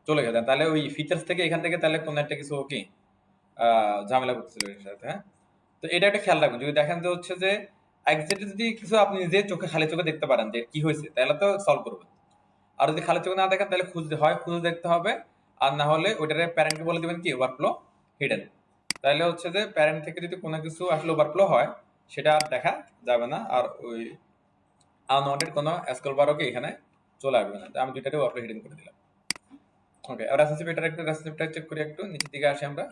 চলে গেছে। তাহলে ওই ফিচার্স থেকে এখান থেকে তাহলে কোন একটা কিছু কি ঝামেলা করতেছিল এর সাথে। হ্যাঁ, তো এটা একটা খেয়াল রাখবেন। যদি দেখেন যে হচ্ছে যে এক্স্যাক্টলি যদি কিছু আপনি নিজে চোখে খালি চোখে দেখতে পারেন যে কি হয়েছে, তাহলে তো সলভ করবেন। আর যদি খালি চোখে না দেখেন তাহলে খুঁজতে হয়, খুঁজে দেখতে হবে। আর না হলে ওইটারে প্যারেন্টকে বলে দিবেন কি ওভারফ্লো হিডেন। তাহলে হচ্ছে যে প্যারেন্ট থেকে যদি কোনো কিছু আসলে ওভারফ্লো হয় সেটা আর দেখা যাবে না, আর ওই আনওয়ান্টেড কোনো স্কল বারও কি এখানে চলে আসবে না। আমি দুইটাতে ওভারফ্লো হিডেন করে দিলাম। ওকে, আর রেসিপি এটার একটু রেসিপিটা চেক করি, একটু নিচের দিকে আসি আমরা।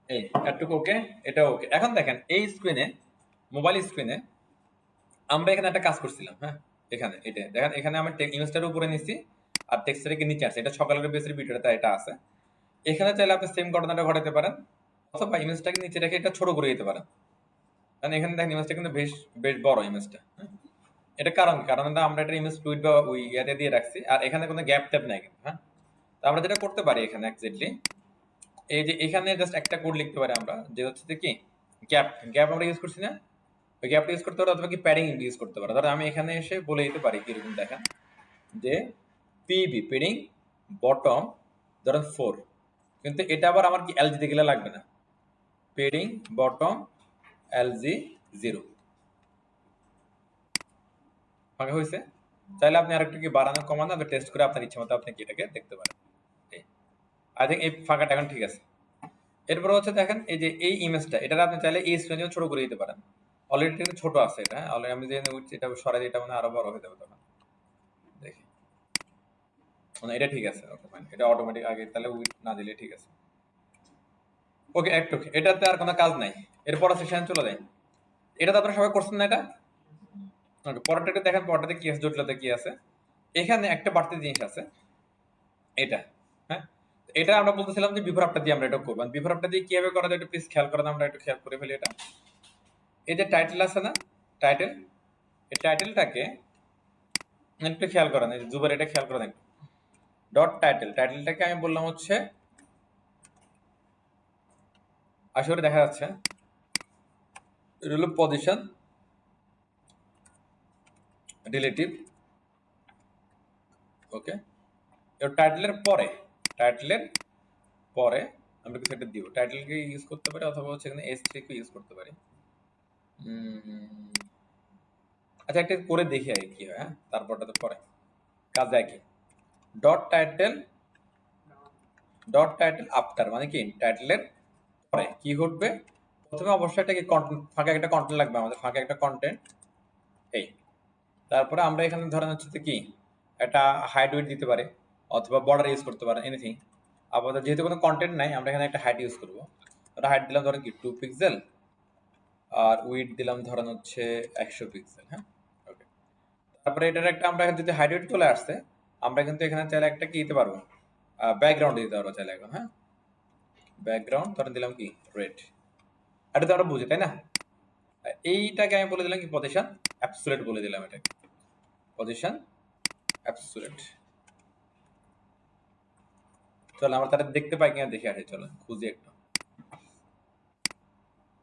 এই এটুকু ওকে, এটা ওকে। এখন দেখেন এই স্ক্রিনে, মোবাইল স্ক্রিনে আমরা এখানে একটা কাজ করছিলাম। হ্যাঁ, এখানে এটা দেখেন, এখানে আমি ইমেজটার উপরে নিছি আর টেক্সটটাকে নিচে আছে। এটা সকালের বেসের ভিডিওটা এটা আছে। এখানে চাইলে আপনি সেম ঘটনাটা ঘটাতে পারেন, অথবা ইমেজটাকে নিচে রেখে এটা ছোট করে দিতে পারেন। কারণ এখানে দেখেন ইমেজটা কিন্তু বেশ বেশ বড় ইমেজটা। হ্যাঁ, এটা কারণ আমরা এটা ইমেজ ফ্লুইড বা ওই ইয়াতে দিয়ে রাখছি, আর এখানে কোনো গ্যাপ ট্যাপ নাই কিন্তু। হ্যাঁ, তো আমরা যেটা করতে পারি এখানে এক্স্যাক্টলি এই যে এখানে জাস্ট একটা কোড লিখতে পারি আমরা, যে হচ্ছে যে কি গ্যাপ, গ্যাপ আমরা ইউজ করছি না, ওই গ্যাপটা ইউজ করতে পারি, অথবা কি প্যাডিং ইউজ করতে পারি। ধরো আমি এখানে এসে বলে দিতে পারি কিরকম দেখেন যে পিবি প্যাডিং বটম ধরেন 4, কিন্তু এটা আবার আমার কি এলজি দিকে লাগবে না, প্যাডিং বটম এলজি 0 ফাঁকা হয়েছে। চাইলে আপনি আরেকটু কি বাড়ানো কমানো টেস্ট করে আপনার ইচ্ছা মতো আপনি কি এটাকে দেখতে পারেন। আই থিঙ্ক এই ফাঁকাটা এখন ঠিক আছে। এরপর হচ্ছে দেখেন এই যে এই ইমেজটা, এটা আপনি চাইলে এই স্ক্রিনে ছোট করে দিতে পারেন। অলরেডি কিন্তু ছোট আছে এটা। অলরেডি আমি যে এটা সরাই দিই, এটা মানে আরো বড় হয়ে যাবে তখন। দেখি, মানে এটা ঠিক আছে। ওকে ফাইন, এটা অটোমেটিক আগে তাহলে উইথ না দিলে ঠিক আছে। ওকে, একটু এটাতে আর কোনো কাজ নাই। এরপর সেকশন চলে যায়। এটা তো আপনারা সবাই করছেন না এটা। ওকে, পরেরটাকে দেখেন, পরেরটাতে কি আছে, জটিলতা কি আছে। এখানে একটা বাড়তি জিনিস আছে, এটা। হ্যাঁ, এটা আমরা বলতেছিলাম যে বিফোর আফটার দিয়ে আমরা এটা করব। বিফোর আফটার দিয়ে কিভাবে করা যায় একটু প্লিজ খেয়াল করেন, আমরা একটু খেয়াল করে ফেলি এটা। এই যে টাইটেল আছে না, টাইটেল, এই টাইটেলটাকে একটু খেয়াল করেন, এই জুবার এটা খেয়াল করেন একটু। ডট টাইটেল, টাইটেলটাকে আমি বললাম হচ্ছে, আশা করি দেখা যাচ্ছে, এটা হলো পজিশন রিলেটিভ। ওকে, এবার টাইটেলের পরে, টাইটেলের পরে আমরা কিছু একটা দিব। টাইটেলকে ইউজ করতে পারি, অথবা হচ্ছে এখানে S3 কে ইউজ করতে পারি। আচ্ছা, একটা করে দেখি আগে কি হয়। হ্যাঁ, তারপরটা তো পরে কাজ দেয় কি। Dot title, dot title after মানে কি টাইটেলের পরে কি ঘটবে। প্রথমে অবশ্যই একটা কি কন্টেন্ট, ফাঁকা একটা কন্টেন্ট লাগবে আমাদের, ফাঁকা একটা কন্টেন্ট। এই তারপরে আমরা এখানে ধরেন হচ্ছে কি একটা হাইট উইড দিতে পারি, অথবা বর্ডার ইউজ করতে পারেন, এনিথিং। আপাতত যেহেতু কোনো কন্টেন্ট নাই, আমরা এখানে একটা হাইট ইউজ করবো। হাইট দিলাম ধরেন কি 2 পিক্সেল, আর উইড দিলাম ধরেন হচ্ছে 100 পিক্সেল। হ্যাঁ, ওকে। তারপরে এটার একটা আমরা যদি হাইট উইড চলে আসছে, আমরা কিন্তু এখানে চাইলে একটা কি দিতে পারবো, ব্যাকগ্রাউন্ড দিতে পারবো চাইলে এখন। হ্যাঁ, ব্যাকগ্রাউন্ড ধরেন দিলাম কি রেড। এটা তো আমরা বুঝি তাই না। এইটাকে আমি বলে দিলাম কি পজিশন অ্যাবসলিউট বলে দিলাম, এটা পজিশন অ্যাবসলিউট। চলো আমরা তারা দেখতে পাই কিনা দেখে আসি, চলো খুঁজি একটু।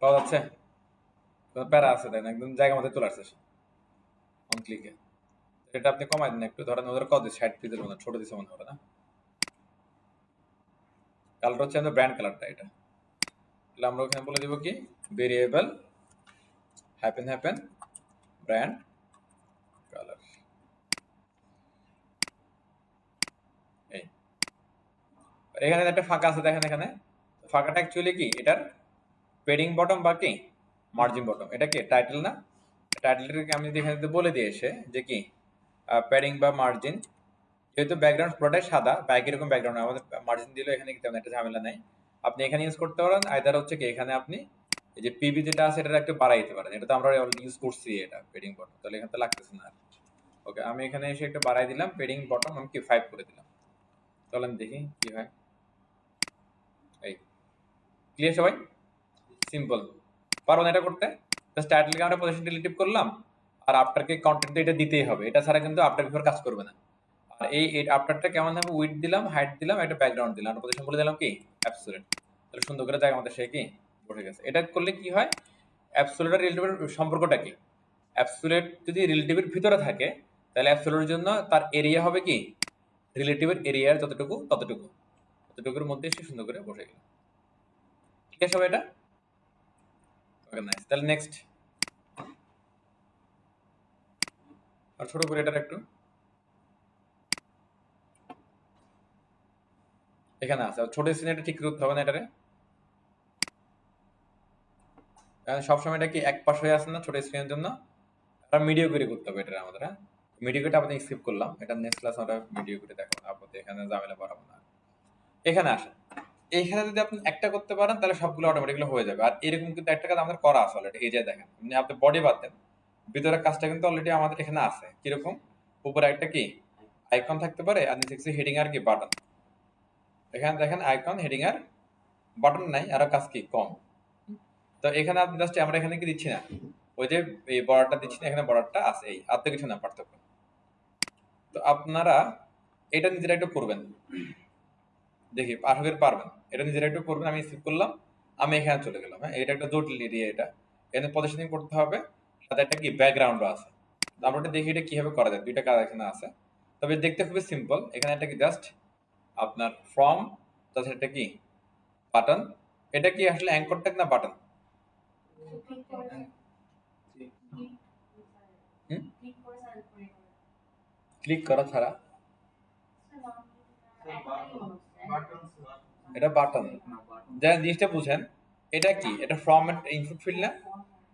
পাওয়া যাচ্ছে, প্যারা আছে তাই না, একদম জায়গা মতো চলে আসছে অন ক্লিকে। এটা আপনি কমাই দিন একটু, ধরেন ওদের কত 60 পিক্সেল মনে ছোট দিছে মনে হয় না। কালার হচ্ছে আমাদের ব্র্যান্ড কালারটা এটা। তাহলে আমরা ওখানে বলে দিব কি ভেরিয়েবল হ্যাপেন ব্র্যান্ড কালার। এই এখানে একটা ফাঁকা আছে দেখেন, এখানে ফাঁকাটা অ্যাকচুয়ালি কি এটার পেডিং বটম বা কি মার্জিন বটম, এটা কি টাইটেল না? টাইটেলটাকে আমি এখানে বলে দিয়ে এসে যে কি প্যাডিং বা মার্জিন, যেহেতু ব্যাকগ্রাউন্ড পুরোটাই সাদা বা একই রকম ব্যাকগ্রাউন্ড, আমাদের মার্জিন দিলেও এখানে তেমন একটা ঝামেলা নাই। আপনি এখানে ইউজ করতে পারেন, আইদার হচ্ছে কি এখানে আপনি এই যে পিবি যেটা আছে এটা একটু বাড়াই দিতে পারেন, এটা তো আমরা অলরেডি ইউজ করছি এটা পেডিং বটম, তাহলে এখানে তো লাগতেছে না। ওকে, আমি এখানে এসে একটু বাড়াই দিলাম, পেডিং বটম আমি কি 5 করে দিলাম। চলেন দেখি কি হয়। এই ক্লিয়ার সবাই? সিম্পল। পারবেন এটা করতে? জাস্ট টাইটেলকে আমরা পজিশন ডিলিট করলাম, আর আফটারকে কন্টেন্ট এটা দিতেই হবে, এটা ছাড়া কিন্তু আফটার বিফোর কাজ করবে না। আর এই আফটারটা কেমন হবে, উইথ দিলাম, হাইট দিলাম, একটা ব্যাকগ্রাউন্ড দিলাম, আর পজিশন বলে দিলাম কি অ্যাবসোলিউট। তাহলে সুন্দর করে জায়গা আমাদের সে কি বসে গেছে। এটা করলে কি হয়, অ্যাবসোলিউট আর রিলেটিভের সম্পর্কটা কি, অ্যাবসোলিউট যদি রিলেটিভের ভিতরে থাকে তাহলে অ্যাবসোলিউটের জন্য তার এরিয়া হবে কি রিলেটিভের এরিয়ার ততটুকুর মধ্যে সে সুন্দর করে বসে গেল। ঠিক আছে সবাই এটা? Okay nice. তাহলে নেক্সট আর ছোট করে এটার একটু এখানে আছে ছোট স্ক্রিনে এটা ঠিক করতে হবে না এটারে, কারণ সবসময় এটা কি এক পাশ হয়ে আসে না ছোট স্ক্রিনের জন্য, আর মিডিও করে করতে হবে এটা আমাদের। হ্যাঁ, মিডিও করে আপনি স্কিপ করলাম, এটা নেক্সট ক্লাস আমরা মিডিও করে দেখো, আপনি এখানে ঝামেলা বাড়াবো না। এখানে আসেন, এইখানে যদি আপনি একটা করতে পারেন তাহলে সবগুলো অটোমেটিক্যালি হয়ে যাবে। আর এরকম কিন্তু একটা কাজ আমাদের করা আছে অলরেডি, এই যে দেখেন আপনি বডি বাদ দেন, ভিতরের কাজটা কিন্তু অলরেডি আমাদের এখানে আছে। কিরকম, উপরে একটা কি আইকন থাকতে পারে, আর নিচে হেডিং আর কি বাটন। এখানে দেখেন আইকন হেডিং আর বাটন নাই, আর কাজ কি কম। তো এখানে আপনি জাস্ট আমরা এখানে কি দিচ্ছি না, ওই যে এই বর্ডারটা দিচ্ছি না, এখানে বর্ডারটা আছে, এই আর তো কিছু না পার্থক্য। তো আপনারা এটা নিজেরা একটু করবেন, দেখি পাঠকের পারবেন, এটা নিজেরা একটু করবেন। আমি স্কিপ করলাম, আমি এখানে চলে গেলাম। হ্যাঁ, এটা একটা জটিল এরিয়া, এটা এখানে পজিশনিং করতে হবে, সাথে একটা কি ব্যাকগ্রাউন্ডও আছে। আমরা এটা দেখি এটা কিভাবে করা যায়, দুইটা কাজ এখানে আছে, তবে দেখতে খুবই সিম্পল। এখানে একটা কি জাস্ট আপনার ফর্ম, তাছাড়া এটা কি বাটন, এটা কি আসলে অ্যাঙ্কর ট্যাগ না বাটন? ক্লিক করা ছাড়া এটা বাটন, যারা জিনিসটা বুঝেন, এটা কি এটা ফর্ম ইনপুট ফিল্ড না,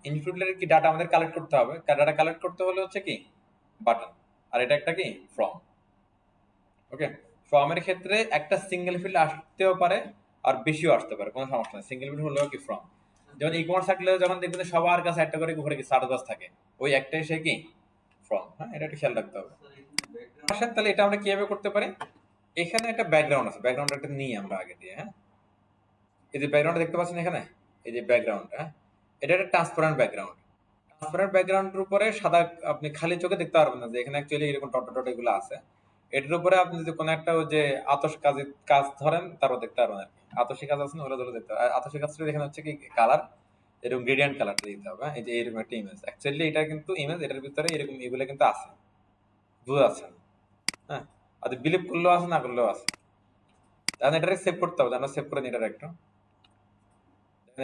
ইনপুট ফিল্ডের কি ডাটা আমাদের কালেক্ট করতে হবে, ডাটা কালেক্ট করতে হলে হচ্ছে কি বাটন, আর এটা একটা কি ফর্ম। ওকে, ফর্মের ক্ষেত্রে একটা সিঙ্গেল ফিল্ড আসতেও পারে আর বেশিও আসতে পারে, কোনো সমস্যা নেই, সিঙ্গেল ফিল্ড হলেও কি ফর্ম। যেমন ই কমার্স থাকলে যখন দেখবেন সবার কাছে একটা করে ঘুরে কি সার্চ বাস থাকে, ওই একটাই সে কি ফর্ম। হ্যাঁ, এটা একটু খেয়াল রাখতে হবে। আসেন তাহলে এটা আমরা কিভাবে করতে পারি। এখানে একটা ব্যাকগ্রাউন্ড আছে, ব্যাকগ্রাউন্ড একটা নিই আমরা আগে দিয়ে। হ্যাঁ, এই যে ব্যাকগ্রাউন্ড দেখতে পাচ্ছেন এখানে, এই যে ব্যাকগ্রাউন্ড, হ্যাঁ এটা একটা ট্রান্সপারেন্ট ব্যাকগ্রাউন্ড। ট্রান্সপারেন্ট ব্যাকগ্রাউন্ডের উপরে সাদা, আপনি খালি চোখে দেখতে পারবেন না যে এখানে অ্যাকচুয়ালি এরকম ডট ডট এগুলো আছে। এটার উপরে আপনি যদি কোনো একটা ওই যে আতশ কাজ ধরেন, তারপর দেখতে পারবেন আর কি, আতসী কাজ আছে না, ওগুলো ধরে দেখতে পারবেন। আতসী কাজটা এখানে হচ্ছে কি কালার, এরকম গ্রেডিয়েন্ট কালারটা দিতে হবে। এই যে এরকম একটা ইমেজ, অ্যাকচুয়ালি এটা কিন্তু ইমেজ, এটার ভিতরে এরকম এগুলো কিন্তু আছে, বুঝতে পারছেন? হ্যাঁ, আর বিলিভ করলেও আছে, না করলেও আছে। তাহলে এটাকে সেভ করতে হবে, আমরা সেভ করে নিই এটা একটু।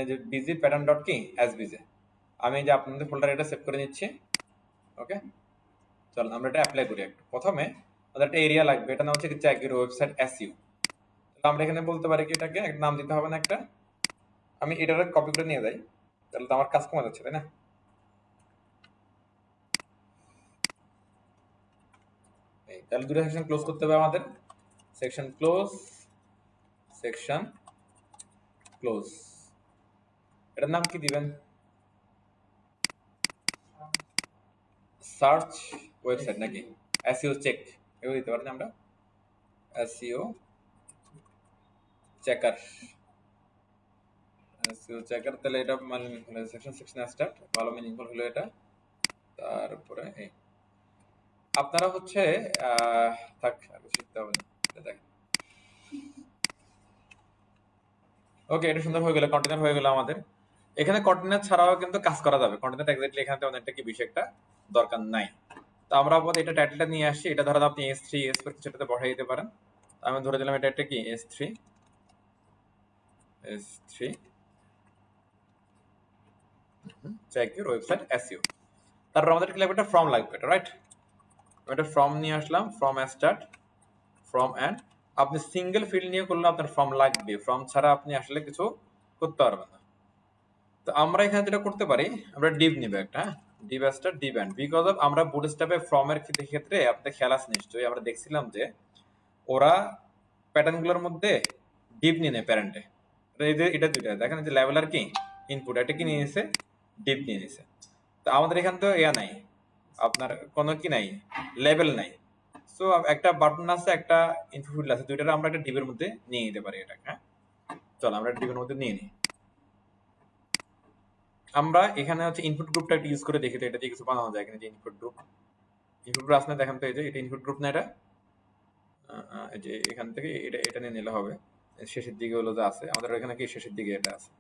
যে বিজি প্যাটার্ন ডট কি এস বিজে, আমি যে আপনাদের ফোল্ডারে এটা সেভ করে নিচ্ছি। ওকে, চলুন আমরা এটা অ্যাপ্লাই করি একটু। প্রথমে আমাদের একটা এরিয়া লাগবে, এটা নাম হচ্ছে চেক ইউর ওয়েবসাইট এসইও। তো আমরা এখানে বলতে পারি কি এটাকে একটা নাম দিতে হবে না একটা, আমি এটারে কপি করে নিয়ে যাই, তাহলে তো আমার কাজ কমে যাচ্ছে, তাই না? তাহলে দুটো সেকশন ক্লোজ করতে হবে আমাদের, সেকশন ক্লোজ, সেকশন ক্লোজ। এটার নাম কি দিবেন? সার্চ ওয়েবসাইট নাকি এসইও চেক, এগুলো দিতে পারি আমরা, এসইও চেকার, এসইও চেকার। তাহলে এটা মানে সেকশন স্টার্ট, ভালো মিনিংফুল হলো এটা। তারপরে এই আপনারা হচ্ছে থাক আর শিখতে হবে না, দেখেন। ওকে, এটা সুন্দর হয়ে গেল, কন্টেনার হয়ে গেল আমাদের। এখানে কন্টেনার ছাড়াও কিন্তু কাজ করা যাবে, কন্টেনার এক্স্যাক্টলি এখানে তেমন একটা কি বিষয় একটা দরকার নাই। তো আমরা আপাতত এটা টাইটেলটা নিয়ে আসছি, এটা ধরেন আপনি S3 S4 কিছুটাতে বসাই দিতে পারেন। আমি ধরে দিলাম এটা একটা কি S3, S3 check your website SEO। তারপর আমাদের কি লাগবে, একটা ফর্ম লাগবে, রাইট? এটা ফর্ম নিয়ে আসলাম, ফর্ম স্টার্ট, ফর্ম এন্ড। আপনি সিঙ্গেল ফিল্ড নিয়ে করলে আপনার ফর্ম লাগবে, ফর্ম ছাড়া আপনি আসলে কিছু করতে পারবেন না। তো আমরা এখানে যেটা করতে পারি, আমরা ডিভ নিব একটা, div start, div end. Because of আমরা বুটস্ট্র্যাপে ফর্মের ক্ষেত্রে আপনি খেয়াল আছে নিশ্চয়ই, আমরা দেখছিলাম যে ওরা প্যাটার্নগুলোর মধ্যে ডিভ নিয়ে নেয় প্যারেন্টে। এটা দুইটা দেখেন, যে লেভেলার কি ইনপুট, এটা কি নিয়ে নিছে, ডিভ নিয়ে নিছে। তো আমাদের এখানে তো ইয়া নাই, আপনার কোনো কি নাই, লেভেল নাই। সো একটা বাটন আছে, একটা ইনপুট ফিল্ড আছে, দুইটার আমরা একটা ডিভের মধ্যে নিয়ে নিতে পারি এটা। হ্যাঁ, চলো আমরা ডিভের মধ্যে নিয়ে নিই। আমরা এখানে হচ্ছে ইনপুট গ্রুপটা একটু ইউজ করে দেখি তো এটা দিয়ে কিছু বানানো যায় কিনা। যে ইনপুট গ্রুপ আসলে দেখেন তো, এই যে এটা ইনপুট গ্রুপ না, এটা এই যে এখান থেকে এটা নিয়ে নিলে হবে। শেষের দিকে হলো যে আছে আমাদের এখানে, কি শেষের দিকে এটা আছে।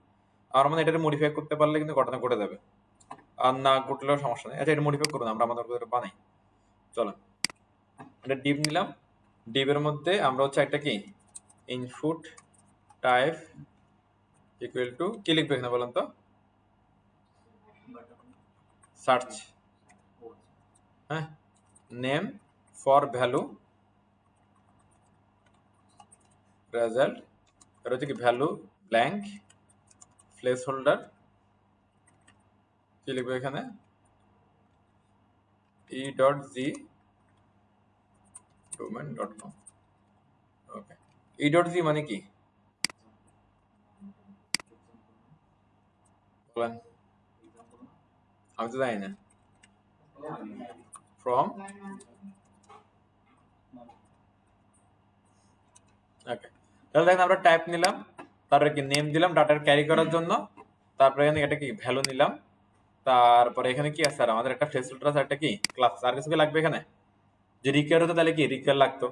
আর মানে এটা মডিফাই করতে পারলে কিন্তু ঘটনা ঘটে যাবে, আর না ঘটলেও সমস্যা নেই। আচ্ছা, এটা মডিফাই করুন, আমরা আমাদের বানাই। চলো এটা ডিভ নিলাম, ডিভের মধ্যে আমরা হচ্ছে একটা কি ইনপুট টাইপ ইকুয়াল টু কি লিখবে এখানে বলেন তো, সার্চ, হ্যাঁ, নেম ফর ভ্যালু রেজাল্ট, এটা হচ্ছে কি ভ্যালু ব্ল্যাঙ্ক, প্লেস হোল্ডার কি লিখবে এখানে, e.g domain.com। ওকে, e.g মানে কি বলেন, আমি তো জানি না। ফ্রম, ওকে, তাহলে দেখেন আমরা টাইপ নিলাম, তারপরে কি নেম দিলাম ডাটার ক্যারি করার জন্য, তারপরে এখানে এটা কি ভ্যালু নিলাম, তারপরে এখানে কি আছে, আর আমাদের একটা ফেস ফিল্টার আছে, একটা কি ক্লাস, আর কিছু কি লাগবে এখানে, যে রিকোয়ার হতো তাহলে কি রিকোয়ার লাগতো,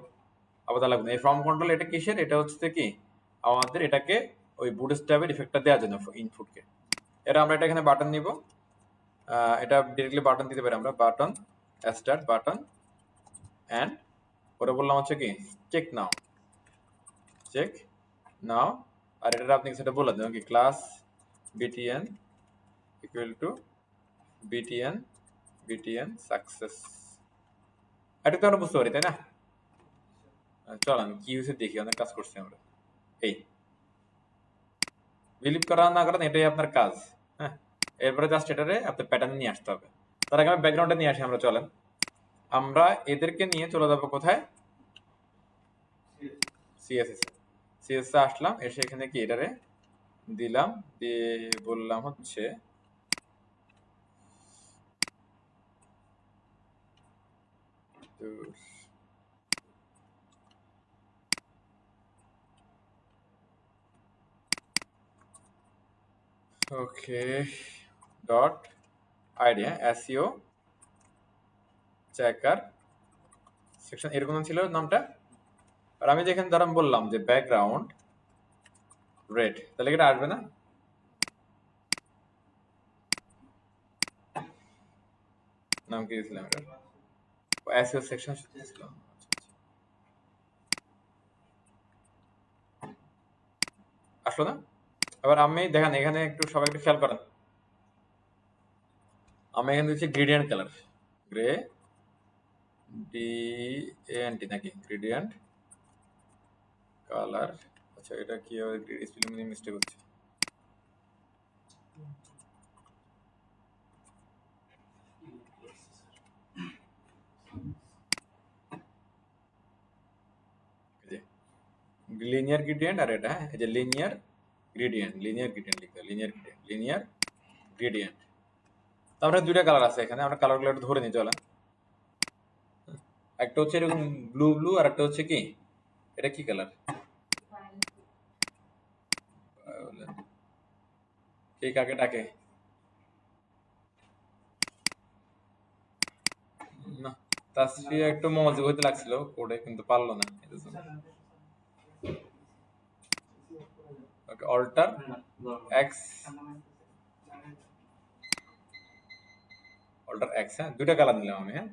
আবার লাগবে না। এই ফর্ম কন্ট্রোল এটা কিসের, এটা হচ্ছে কি আমাদের এটাকে ওই বুটস্ট্র্যাপের ইফেক্টটা দেওয়ার জন্য ইনপুটকে। এটা আমরা এটা এখানে বাটন নিব, এটা ডিরেক্টলি বাটন দিতে পারি আমরা, বাটন স্টার্ট বাটন এন্ড পরে বললাম হচ্ছে কি চেক নাও, চেক নাও। আর এটা আপনি সেটা বলে দেন কি class btn equal to btn success. এটা তো আমরা বুঝতে পারি, তাই না? চল আমি কি হয়েছে দেখি, অনেক কাজ করছি আমরা। এই বিলিভ করা না করেন এটাই আপনার কাজ। হ্যাঁ, এরপরে জাস্ট এটারে আপনার প্যাটার্ন নিয়ে আসতে হবে। তার আগে আমি ব্যাকগ্রাউন্ডে নিয়ে আসি আমরা, চলেন আমরা এদেরকে নিয়ে চলে যাবো কোথায়, সিএসএস আসলাম, এসে এখানে কি এটারে দিলাম, দিয়ে বললাম হচ্ছে okay dot ID, SEO checker section, এরকম ছিল নামটা। আর আমি যেখানে ধরাম বললাম যে ব্যাকগ্রাউন্ড রেড, তাহলে এটা আসবে না? নাম কি দিয়েছিলাম এটা, এসইও সেকশন ছিল। আসলো না? আবার আমি দেখেন এখানে একটু সবাই একটু খেয়াল করেন, আমি এখানে দিচ্ছি গ্রেডিয়েন্ট কালার, গ্রে ডিএনটি নাকি গ্রেডিয়েন্ট কালার। আচ্ছা এটা কি হবে, স্পেলিং মিস্টেক হচ্ছে। লিনিয়ার গ্রেডিয়েন্ট, আর এটা এই যে লিনিয়ার গ্রেডিয়েন্ট, লিখতে লিনিয়ার গ্রেডিয়েন্ট। তারপরে দুইটা কালার আছে এখানে, আমরা কালারগুলো একটু ধরে নিই চলেন। একটা হচ্ছে এরকম ব্লু ব্লু, আর একটা হচ্ছে কি এটা কি কালার, কে কাকে ডাকে না, তাসফিয়া একটু মনোযোগ হইতে লাগছিল কোডে, কিন্তু পারলো না। ওকে, অল্টার এক্স, অল্টার এক্স, হ্যাঁ দুইটা কালার নিলাম আমি। হ্যাঁ,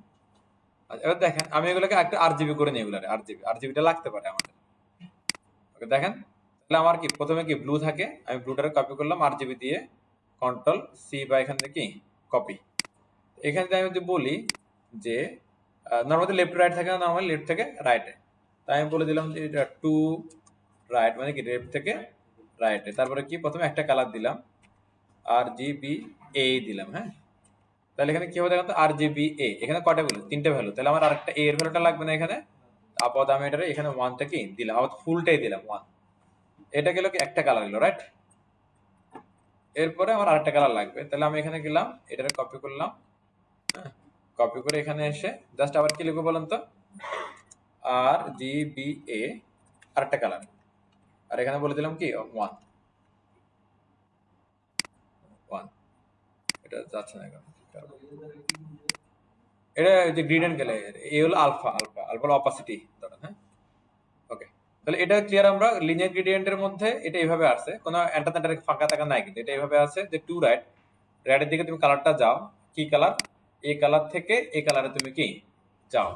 আচ্ছা এবার দেখেন আমি এগুলোকে একটা আরজিবি করে নিই, এগুলো আরজিবিটা লাগতে পারে আমাদের। ওকে দেখেন তাহলে আমার কি প্রথমে কি ব্লু থাকে, আমি ব্লুটারে কপি করলাম আরজিবি দিয়ে, কন্ট্রোল সি বা এখান থেকে কি কপি। এখানে আমি যদি বলি যে নর্মালি লেফট রাইট থাকে না, নর্মালি লেফট থেকে রাইটে, তাই আমি বলে দিলাম যে এটা টু রাইট মানে কি লেফট থেকে রাইটে। তারপরে কি প্রথমে একটা কালার দিলাম RGBA দিলাম। হ্যাঁ, তাহলে এখানে কি হবে দেখো তো, RGBA এখানে কয়টা ভ্যালু, 3টে ভ্যালু, তাহলে আমার আরেকটা A এর ভ্যালুটা লাগবে না এখানে। আপাতত আমি এটারে এখানে 1টা কি দিলাম, আবার ফুলটাই দিলাম 1। এটা গেল কি একটা কালার হলো, রাইট। এরপরে আমার আরেকটা কালার লাগবে, তাহলে আমি এখানে গেলাম, এটারে কপি করলাম। হ্যাঁ, কপি করে এখানে এসে জাস্ট আবার কি লিখবো বলেন তো, RGBA আরেকটা কালার, আর এখানে বলে দিলাম কি 1 1। এটা যাচ্ছে না কেন, এটা যে গ্রেডিয়েন্ট গেলে এই হলো আলফা, আলফা হলো অপাসিটি ধরেন। হ্যাঁ, ওকে, তাহলে এটা ক্লিয়ার। আমরা লিনিয়ার গ্রেডিয়েন্টের মধ্যে এটা এইভাবে আসছে, কোনো এন্টার ফাঁকা থাকা নাই, কিন্তু এটা এইভাবে আছে যে টু রাইট, রাইটের দিকে তুমি কালারটা যাও, কি কালার, এই কালার থেকে এই কালারে তুমি কি যাও।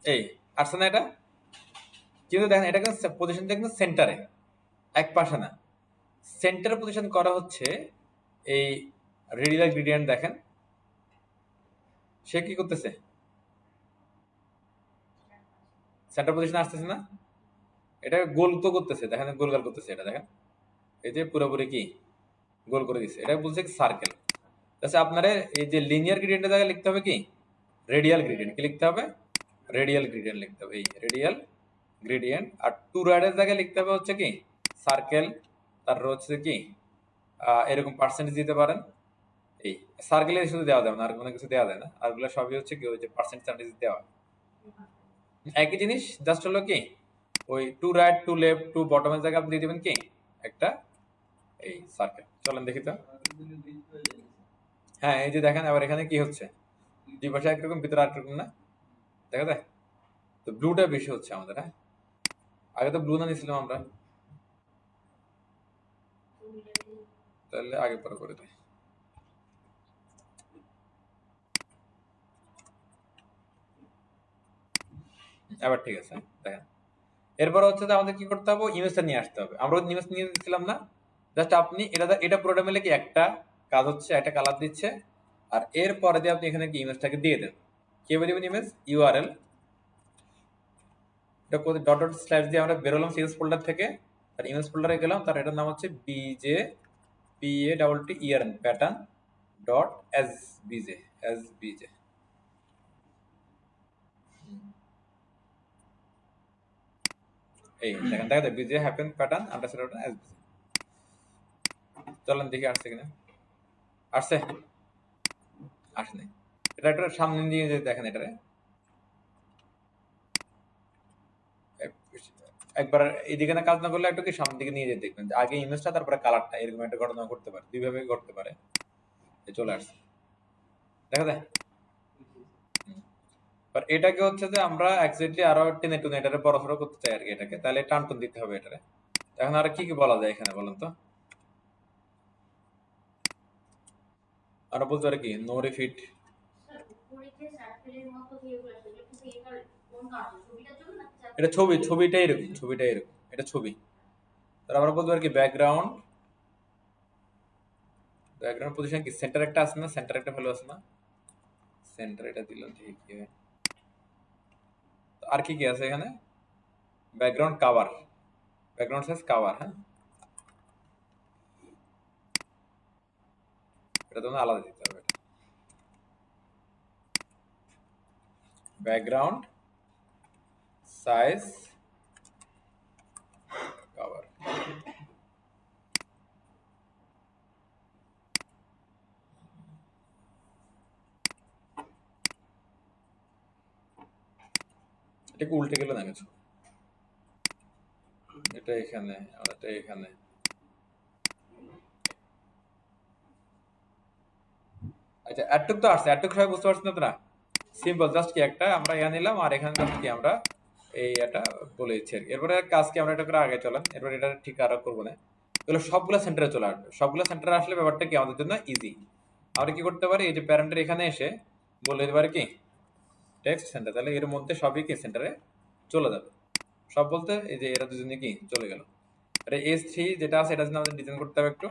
এই আসছে না এটা, কিন্তু দেখেন এটা কিন্তু পজিশন দেখেন সেন্টারে, এক পাশে না, সেন্টারে পজিশন করা হচ্ছে এই রেডিয়াল গ্রেডিয়েন্ট। দেখেন সে কি করতেছে, সেন্টার পজিশন আসতেছে না, এটা গোল তো করতেছে, দেখেন গোলগাল করতেছে এটা, দেখেন এই যে পুরোপুরি কি গোল করে দিচ্ছে, এটা বলছে সার্কেল। আচ্ছা আপনারা এই যে লিনিয়ার গ্রেডিয়েন্টের জায়গায় লিখতে হবে কি রেডিয়াল গ্রেডিয়েন্ট, কি লিখতে হবে রেডিয়াল গ্রেডিয়েন্ট লিখতে হবে, এই রেডিয়াল গ্রেডিয়েন্ট। আর টু রাইডের জায়গায় লিখতে হবে হচ্ছে কি সার্কেল, তারপর হচ্ছে কি এরকম পার্সেন্টেজ দিতে পারেন। এই সার্কেলে শুধু দেওয়া যাবে না, আর কোনো কিছু দেওয়া যায় না, আরগুলো সবই হচ্ছে কি ওই যে পার্সেন্টেজ দেওয়া একই জিনিস, জাস্ট হলো কি ওই to right to left to বটমের জায়গায় আপনি দিয়ে দেবেন কি একটা এই সার্কেল। চলেন দেখি তো। হ্যাঁ, এই যে দেখেন আবার এখানে কি হচ্ছে, দুই পাশে একরকম ভিতরে আরেকরকম না, দেখা যায়। তো ব্লুটা বেশি হচ্ছে আমাদের। হ্যাঁ, আগে তো ব্লু না নিয়েছিলাম আমরা, তাহলে আগে পরে করে দিই। এবার ঠিক আছে, দেখেন এরপর হচ্ছে যে আমাদের কি করতে হবে, ইমেজটা নিয়ে আসতে হবে। আমরা ইমেজ নিয়ে দিচ্ছিলাম না, জাস্ট আপনি এটা পুরোটা মিলে কি একটা কাজ হচ্ছে, একটা কালার দিচ্ছে, আর এর পরে দিয়ে আপনি এখানে কি ইমেজটাকে দিয়ে দেন, কিভাবে দেবেন ইমেজ, ইউআরএল এটা কোথায় ডট ডট স্ল্যাশ দিয়ে আমরা বেরোলাম সিএস ফোল্ডার থেকে, আর ইমেজ ফোল্ডারে গেলাম, তার এটার নাম হচ্ছে বিজে PATTERN প্যাটার্ন ডট এসবিজে। এই দেখেন দেখা যায় বিজে হ্যাপেন প্যাটার্ন আন্ডারস্কোর এসবিজে। চলেন দেখি আসছে কিনা, আসছে, আসে নাই। এটা একটা সামনে দিয়ে যদি দেখেন এটারে একবার এইদিকে না কাজ না করলে একটু কি সামনের দিকে নিয়ে যেতে দেখবেন, আগে ইমেজটা তারপরে কালারটা, এরকম একটা ঘটনা ঘটতে পারে, দুইভাবে ঘটতে পারে। চলে আসছে, দেখা যায়। আর এটাকে হচ্ছে যে আমরা এক্স্যাক্টলি আরো টেনে টুনে এটারে বড়সড় করতে চাই আর কি এটাকে, তাহলে টান টুন দিতে হবে এটারে। এখন আর কি কি বলা যায় এখানে বলেন তো, আর বলতে পারে কি নো রিফিট, এটা ছবিটাই এরকম, এটা ছবি। তারপর আমরা বলতে পারি কি ব্যাকগ্রাউন্ড পজিশন কি সেন্টার একটা আছে না, সেন্টার একটা ভ্যালু আছে না, সেন্টার এটা দিলাম ঠিক কি হয়। আর কি কি আছে এখানে, background cover, background size cover. হ্যাঁ, এটা তোমাদের আলাদা দিতে হবে, ব্যাকগ্রাউন্ড সাইজ কভার। এটাকে উল্টে গেল না কিছু, এটা এখানে আর এটা এখানে। আচ্ছা এতটুক তো আসছে, এতটুক সবাই বুঝতে পারছেন না? সিম্পল, জাস্ট কি একটা আমরা ইয়া নিলাম, আর এখানে জাস্ট কি আমরা এই এটা বলে দিচ্ছি আর কি। এরপরে কাজ কি আমরা এটা করে আগে চলেন, এরপর এটা ঠিক আরো করবো না, তাহলে সবগুলো সেন্টারে চলে আসবে। সবগুলো সেন্টারে আসলে ব্যাপারটা কি আমাদের জন্য ইজি। আমরা কি করতে পারি, এই যে প্যারেন্টের এখানে এসে বলে দিতে পারি কি টেক্সট সেন্টার, তাহলে এর মধ্যে সবই কি সেন্টারে চলে যাবে। সব বলতে এই যে এরা দুজনে কি চলে গেল। এটা S3 যেটা আছে এটা আমাদের ডিজাইন করতে হবে একটু।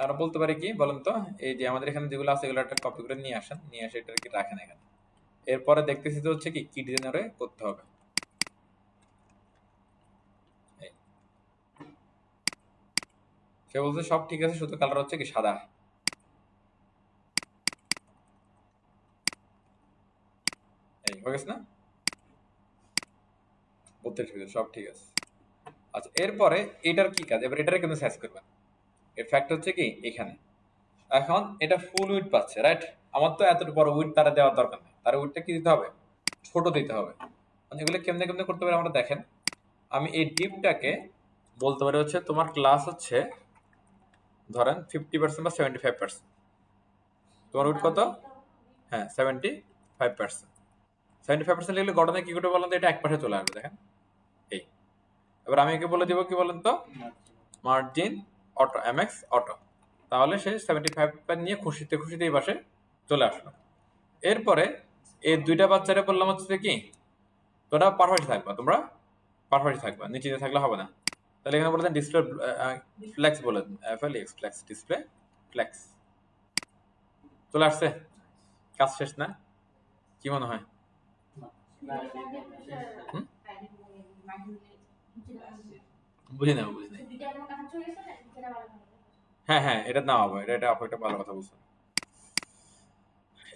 আমরা বলতে পারি কি বলেন তো, এই যে আমাদের এখানে যেগুলো আছে এগুলো একটা কপি করে নিয়ে আসেন, নিয়ে এসে এটা কি রাখেন এখানে। এরপরে দেখতেছি তো হচ্ছে কি ডিজাইনারে করতে হবে। সে বলছে সব ঠিক আছে, শুধু কালার হচ্ছে কি সাদা। এই হয়ে গেছে না, 32 পিক্সেল সব ঠিক আছে। আচ্ছা এরপরে এটার কি কাজ, এবার এটারে কিন্তু সাইজ করবেন। এর ফ্যাক্ট হচ্ছে কি এখানে এখন এটা ফুল উইডথ পাচ্ছে, রাইট? আমার তো এতটুকু বড় উইডথ তারা দেওয়ার দরকার নেই, তার উইডথটা কি দিতে হবে, ছোট দিতে হবে। মানে এগুলো কেমনে কেমনে করতে পারে আমরা দেখেন। আমি এই ডিপটাকে বলতে পারি হচ্ছে তোমার ক্লাস হচ্ছে ধরেন 50% বা 75%। তোমার উইডথ কত? হ্যাঁ 75%। 75% লিখলে ঘটনা কি ঘটে বলেন তো, এটা এক পাশে চলে আসবে দেখেন এই। এবার আমি একে বলে দিব কি বলেন তো, মার্জিন অটো, এমএক্স অটো। তাহলে সে 75 নিয়ে খুশিতে খুশিতে এই পাশে চলে আসলো। এরপরে এই দুইটা বাচ্চারা বললাম হচ্ছে কি তোরা পাশাপাশি থাকবা, তোমরা পাশাপাশি থাকবা, নিচে থাকলে হবে না। তাহলে এখানে বলে দেন ডিসপ্লে ফ্লেক্স বলে দেন, FLX ফ্লেক্স, ডিসপ্লে ফ্লেক্স। চলে আসছে, কাজ শেষ না? কি মনে হয়? হুম? বুঝি না, বুঝি না। হ্যাঁ হ্যাঁ এটা না হবে, এটা আপু একটা ভালো কথা বলছো।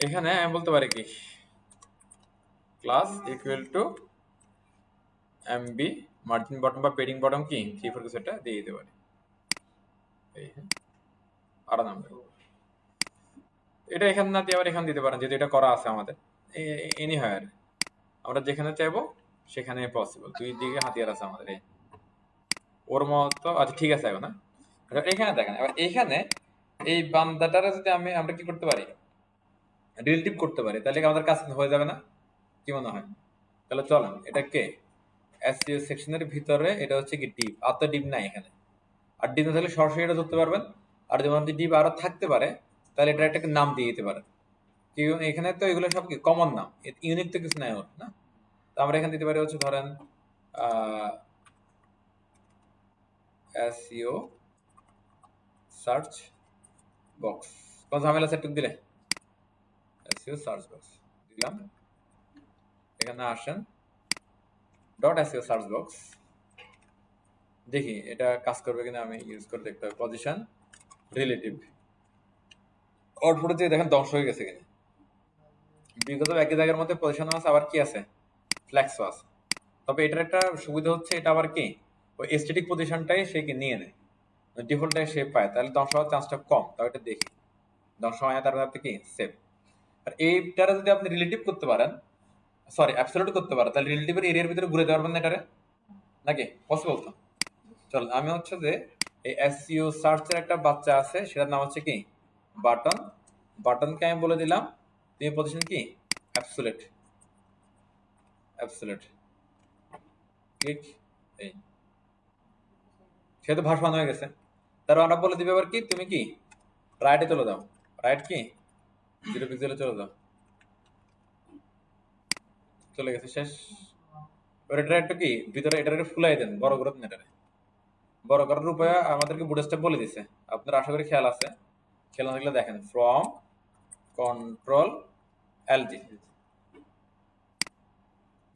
এখানে আমি বলতে পারি কি class equal two MB margin bottom বা পেডিং বটম কি 3 4 কিছু একটা দিয়ে দিতে পারি। এই হ্যাঁ আর নাম দেবো এটা এখানে না দিয়ে আবার এখানে দিতে পারেন, যেহেতু এটা করা আছে আমাদের এনি হয়। আমরা যেখানে চাইবো সেখানে পসিবল, দুই দিকে হাতিয়ার আছে আমাদের এই ওর মতো। আচ্ছা ঠিক আছে এখন না, এখানে দেখেন এবার এখানে এই বান্দাটারে যদি আমরা কি করতে পারি, রিলেটিভ করতে পারি, তাহলে কি আমাদের কাজ হয়ে যাবে না? কি মনে হয়? তাহলে চলেন এটাকে এসইও সেকশনের ভিতরে এটা হচ্ছে কি ডিপ, আর তো ডিপ নাই এখানে। আর ডিপ না থাকলে সরাসরি এটা ধরতে পারবেন। আর যেমন যদি ডিপ আরো থাকতে পারে তাহলে এটা একটা নাম দিয়ে দিতে পারেন। কি এখানে তো এগুলো সব কি কমন নাম, ইউনিক তো কিছু নাই ওর না। তো আমরা এখানে দিতে পারি হচ্ছে ধরেন এসইও সার্চ বক্স, কোন ঝামেলা সেটুক দিলে এসইও সার্চ বক্স দিলাম। এখানে আসেন ডট এসইও সার্চ বক্স, দেখি এটা কাজ করবে কিনা, আমি ইউজ করে দেখতে হবে। পজিশন রিলেটিভ আউটপুটে দিয়ে দেখেন ধ্বংস হয়ে গেছে কিনা। বিগত একই জায়গার মধ্যে পজিশন আছে, আবার কি আছে ফ্ল্যাক্সও আছে। তবে এটার একটা সুবিধা হচ্ছে এটা আবার কি ওই এস্থেটিক পজিশনটাই সে কি নিয়ে নেয়, ডিফল্টটাই সে পায়, তাহলে ধ্বংস হওয়ার চান্সটা কম। তাও এটা দেখি ধ্বংস হয় না, তার মধ্যে কি সেভ। আর এইটারে যদি আপনি রিলেটিভ করতে পারেন, সরি অ্যাবসলিউট করতে পারেন, তাহলে রিলেটিভের এরিয়ার ভিতরে ঘুরে যেতে পারবেন না এটারে, নাকি পসিবল তো? চল আমি হচ্ছে যে এই এসইও সার্চের একটা বাচ্চা আছে, সেটার নাম হচ্ছে কি বাটন। বাটনকে আমি বলে দিলাম তুমি পজিশন কি অ্যাবসলিউট, অ্যাবসলিউট ক্লিক। এই সে তো ভাসমান হয়ে গেছে। তারপর আমরা বলে দিবে এবার কি তুমি কি রাইটে চলে দাও, রাইট কি 0 পিক্সেলে চলে দাও, চলে গেছে শেষ। এবার এটা একটু কি ভিতরে এটা একটু ফুলাই দেন, বড় করে দেন এটারে। বড় করার উপায় আমাদেরকে বুট স্টেপ বলে দিছে, আপনার আশা করি খেয়াল আছে। খেয়াল না থাকলে দেখেন ফ্রম কন্ট্রোল এলজি,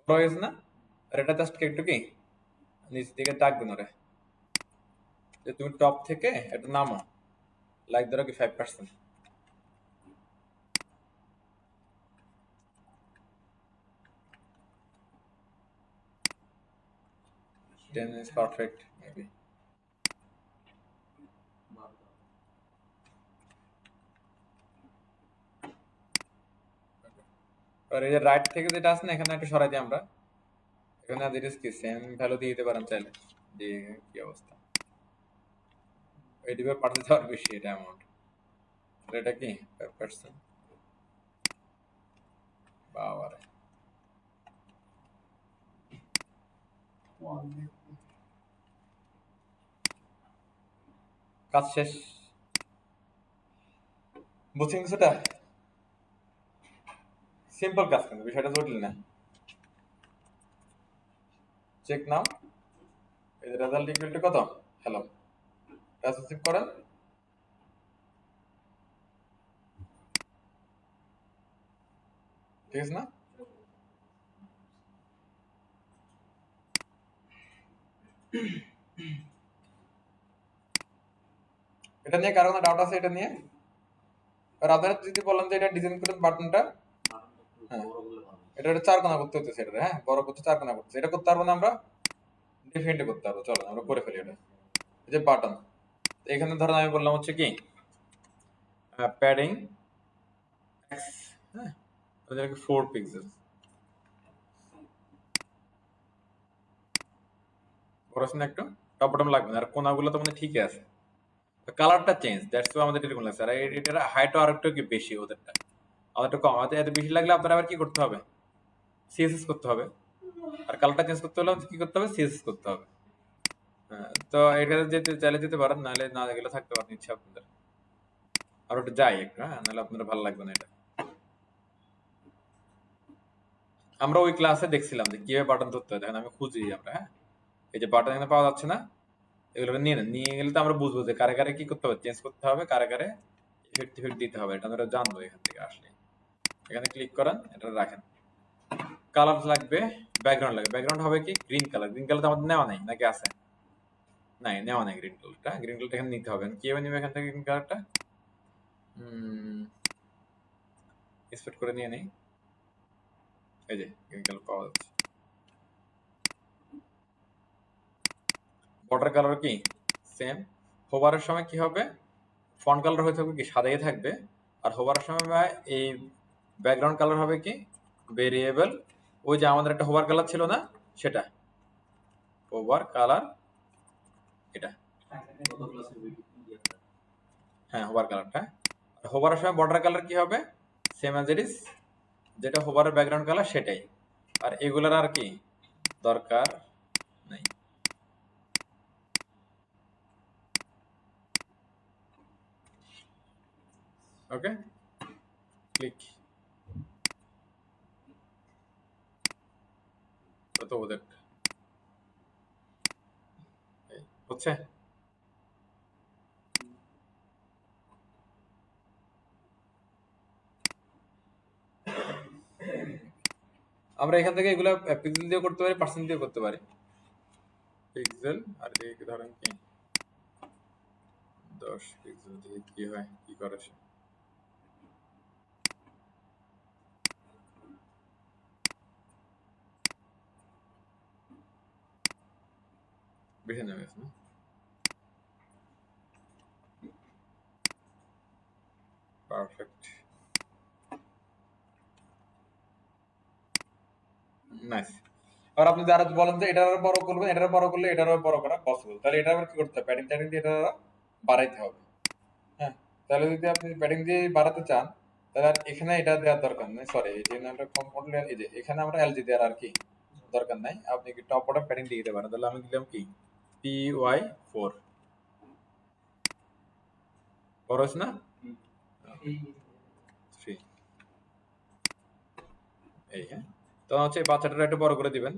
বড় হয়ে গেছে না? আর এটা জাস্ট একটু কি নিচ দিকে টাক দিন ওরে, যে তুমি টপ থেকে এটা নামো, লাইক ধরো কি 5%। 10 is perfect maybe. আর এই যে রাইট থেকে যেটা আছে না এখানে একটু সরাই দিই আমরা, এখানে as it is কি সেম ভ্যালু দিয়ে দিতে পারেন চাইলে। যে কি অবস্থা, এই দিবে পার্সেন্ট আর বেশি এটা অ্যামাউন্ট, এটা কি 5%। বাবারে কাজ শেষ, বুঝছেন কিছুটা? সিম্পল কাজ, কিন্তু বিষয়টা জটিল না। চেক নাও, এই রেজাল্ট ইকুয়াল টু কত, হ্যালো, প্রসেসিং করেন। ঠিক আছে না? এটা নিয়ে কারো কোনো ডাউট আছে? এটা নিয়ে আর আপনারা যদি বলেন যে এটা ডিজাইন করেন বাটনটা, হ্যাঁ এটা 4 কোণা করতে হচ্ছে, এটা হ্যাঁ বড় করতে 4 কোণা করতে, এটা করতে পারবো না আমরা? ডেফিনেটলি করতে পারবো, চলো আমরা করে ফেলি এটা। এই যে বাটন, এখানে ধরেন আমি বললাম হচ্ছে কি প্যাডিং এক্স, হ্যাঁ 4 পিক্সেল, বড় আছে না একটু, টপ বটম লাগবে না, আর কোণাগুলো তো মানে ঠিকই আছে, কালারটা চেঞ্জ, দ্যাটস ওয়াই আমাদের এরকম লাগছে। আর এটার হাইটও আর একটু কি বেশি, ওদেরটা আমাদের একটু কম, আমাদের এত বেশি লাগলে আপনারা আবার কি করতে হবে, সিএসএস করতে হবে, আর কালারটা চেঞ্জ করতে হলে কি করতে হবে, সিএসএস করতে হবে। হ্যাঁ, তো এটা যেতে চাইলে যেতে পারেন, নাহলে না গেলে থাকতে পারেন, ইচ্ছা আপনাদের। আর ওটা যাই একটু, হ্যাঁ নাহলে আপনাদের ভালো লাগবে না এটা। আমরা ওই ক্লাসে দেখছিলাম যে কিভাবে বাটন ধরতে হয়, দেখেন আমি খুঁজি আমরা, হ্যাঁ এই যে বাটন এখানে পাওয়া যাচ্ছে না, এগুলোকে নিয়ে নেন, নিয়ে গেলে তো আমরা বুঝবো যে কারে কারে কি করতে হবে, চেঞ্জ করতে হবে, কারে কারে ইফেক্ট টিফেক্ট দিতে হবে, এটা আমরা জানবো এখান থেকে আসলে। এখানে ক্লিক করেন, এটা রাখেন। কালার লাগবে, ব্যাকগ্রাউন্ড লাগবে, ব্যাকগ্রাউন্ড হবে কি গ্রিন কালার, গ্রিন কালার তো আমাদের নেওয়া নাই নাকি আছে, নাই নেওয়া নাই গ্রিন কালারটা, গ্রিন কালারটা এখানে নিতে হবে। কিভাবে নিবে এখান থেকে গ্রিন কালারটা, এক্সপোর্ট করে নিয়ে নেই, এই যে গ্রিন কালার পাওয়া যাচ্ছে। বর্ডার কালার কি সেম, হোভারের সময় কি হবে, ফন্ট কালার হয়ে থাকবে কি সাদাই থাকবে, আর হোভারের সময় এই ব্যাকগ্রাউন্ড কালার হবে কি ভেরিয়েবল, ওই যে আমাদের একটা হোভার কালার ছিল না, সেটা হোভার কালার, এটা হ্যাঁ হোভার কালারটা। হোভারের সময় বর্ডার কালার কি হবে, সেম অ্যাজ ইট ইজ, যেটা হোভারের ব্যাকগ্রাউন্ড কালার সেটাই, আর এগুলার আর কি দরকার নাই। ওকে ক্লিক, তো ওদের হচ্ছে। আমরা এখান থেকে এগুলো পিক্সেল দিয়ে করতে পারি, পার্সেন্ট দিয়ে করতে পারি, পিক্সেল আর এই ধরেন কি 10 পিক্সেল দিয়ে কি হয়, কি করে সে, বেশি নেমে গেছে না, পারফেক্ট, নাইস। আর আপনি যারা বলেন যে এটার বড় করবেন, এটার বড় করলে এটারও বড় করা পসিবল, তাহলে এটা আবার কি করতে হবে, প্যাডিং ট্যাডিং দিয়ে এটা বাড়াইতে হবে। হ্যাঁ, তাহলে যদি আপনি প্যাডিং দিয়ে বাড়াতে চান, তাহলে আর এখানে এটা দেওয়ার দরকার নেই, সরি এই যে আমরা ফর্ম করলে এই যে এখানে আমরা এলজি দেওয়ার আর কি দরকার নাই, আপনি কি টপ বটম প্যাডিং দিয়ে দিতে পারেন। তাহলে আমি দিলাম কি PY4, বড় হচ্ছে না 3, এই হ্যাঁ, তো হচ্ছে এই বাচ্চাটা একটু বড় করে দিবেন,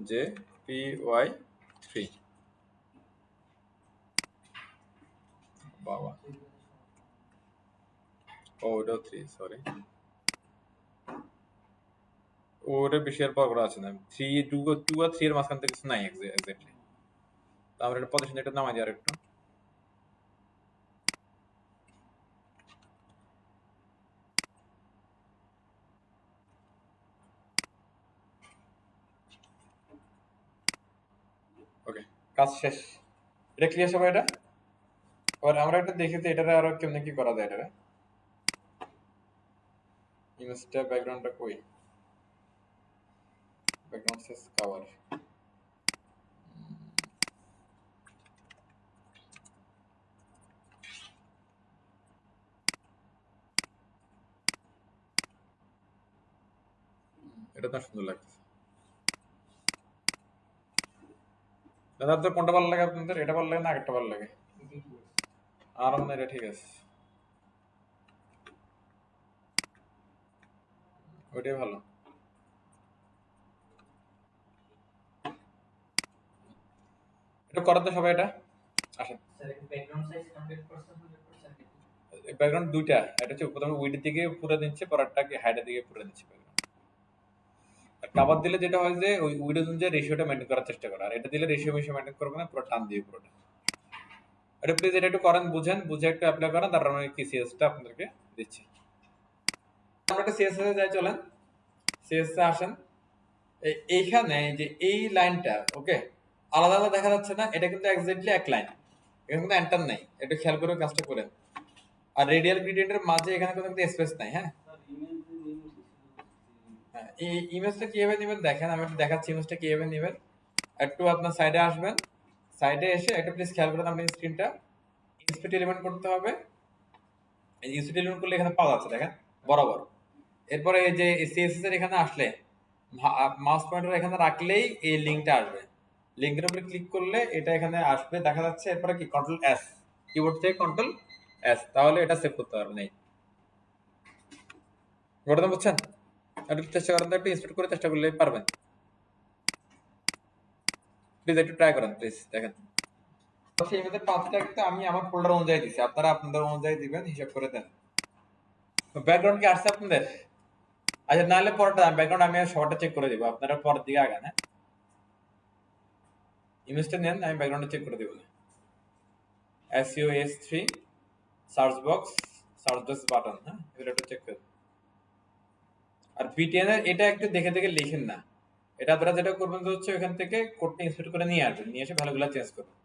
যে PY3, বাবা ও ওটাও 3, সরি ওটা বেশি আর বড় করা আছে না, 3 2 আর 3 এর মাঝখান থেকে কিছু নাই এক্স্যাক্টলি, তো আমরা এটা পজিশন এটা নামাই দিই আর একটু, ওকে কাজ শেষ, এটা ক্লিয়ার সবাই এটা। এবার আমরা একটা দেখি যে এটারে আরো কেমনে কি করা যায়, এটারে ইমেজটা ব্যাকগ্রাউন্ডটা কই, ব্যাকগ্রাউন্ড সেস কভার, এটা তো সুন্দর লাগছে। দাদা তো কোনটা ভালো লাগে আপনাদের, এটা ভালো লাগে না আরেকটা ভালো লাগে? আর এটা ঠিক আছে, ওইটাই ভালো। এটা করাতে সবাই, এটা আসেন। ব্যাকগ্রাউন্ড দুইটা, এটা হচ্ছে প্রথমে উইডের দিকে পুরো দিচ্ছে, পরেরটাকে হাইটের দিকে পুরো দিচ্ছে। কাভার দিলে যেটা হয় যে ওই উইডো অনুযায়ী রেশিওটা মেনটেন করার চেষ্টা করে, আর এটা দিলে রেশিও মেনটেন করবে না, পুরো টান দিয়ে পুরোটা। এটা প্লিজ এটা একটু করেন, বুঝেন, বুঝে একটু অ্যাপ্লাই করেন, তারপর আমি কি সিএসটা আপনাদেরকে দিচ্ছি। আমরা একটা সিএসএস এ যাই, চলেন সিএসএস এ আসেন। এইখানে যে এই লাইনটা ওকে আলাদা আলাদা দেখা যাচ্ছে না, এটা কিন্তু এক্স্যাক্টলি এক লাইন, এখানে কিন্তু এন্টার নাই, একটু খেয়াল করে কাজটা করেন। আর রেডিয়াল গ্রেডিয়েন্টের মাঝে এখানে কোনো কিন্তু স্পেস নাই। হ্যাঁ, এই ইমেজটা কিভাবে নেবেন দেখেন, আমি একটু দেখাচ্ছি ইমেজটা কিভাবে নেবেন। একটু আপনার সাইডে আসবেন, সাইডে এসে একটা প্লিজ খেয়াল করেন আপনি স্ক্রিনটা ইন্সপেক্ট এলিমেন্ট করতে হবে। এই ইন্সপেক্ট এলিমেন্ট করলে এখানে পাওয়া যাচ্ছে দেখেন বরাবর। এরপরে এই যে সিএসএস এর এখানে আসলে মাউস পয়েন্টার এখানে রাখলেই এই লিংকটা আসবে, লিংকের উপরে ক্লিক করলে এটা এখানে আসবে দেখা যাচ্ছে। এরপরে কি কন্ট্রোল এস, কিবোর্ড থেকে কন্ট্রোল এস, তাহলে এটা সেভ করতে পারবেন। এই ঘটনা বুঝছেন? একটু চেষ্টা করেন তো, একটু ইন্সপেক্ট করে চেষ্টা করলে পারবেন। প্লিজ একটু ট্রাই করেন প্লিজ, দেখেন। আচ্ছা, এই মেথড পাঁচটা একটা আমি আমার ফোল্ডার অনুযায়ী দিছি, আপনারা আপনাদের অনুযায়ী দিবেন, হিসাব করে দেন। ব্যাকগ্রাউন্ড কি আসছে আপনাদের? আচ্ছা, নাহলে পরটা ব্যাকগ্রাউন্ড আমি শর্টটা চেক করে দিব, আপনারা পরের দিকে আগান। হ্যাঁ, ইমেজটা নেন, আমি ব্যাকগ্রাউন্ডটা চেক করে দেব। SEO S3 search box button, হ্যাঁ এটা একটু চেক করুন। আর পিটিএন এর এটা একটু দেখে দেখে লিখেন না, এটা আপনারা যেটা করবেন হচ্ছে ওখান থেকে কোডটা ইনস্পেক্ট করে নিয়ে আসবেন, নিয়ে এসে ভ্যালুগুলো চেঞ্জ করবেন।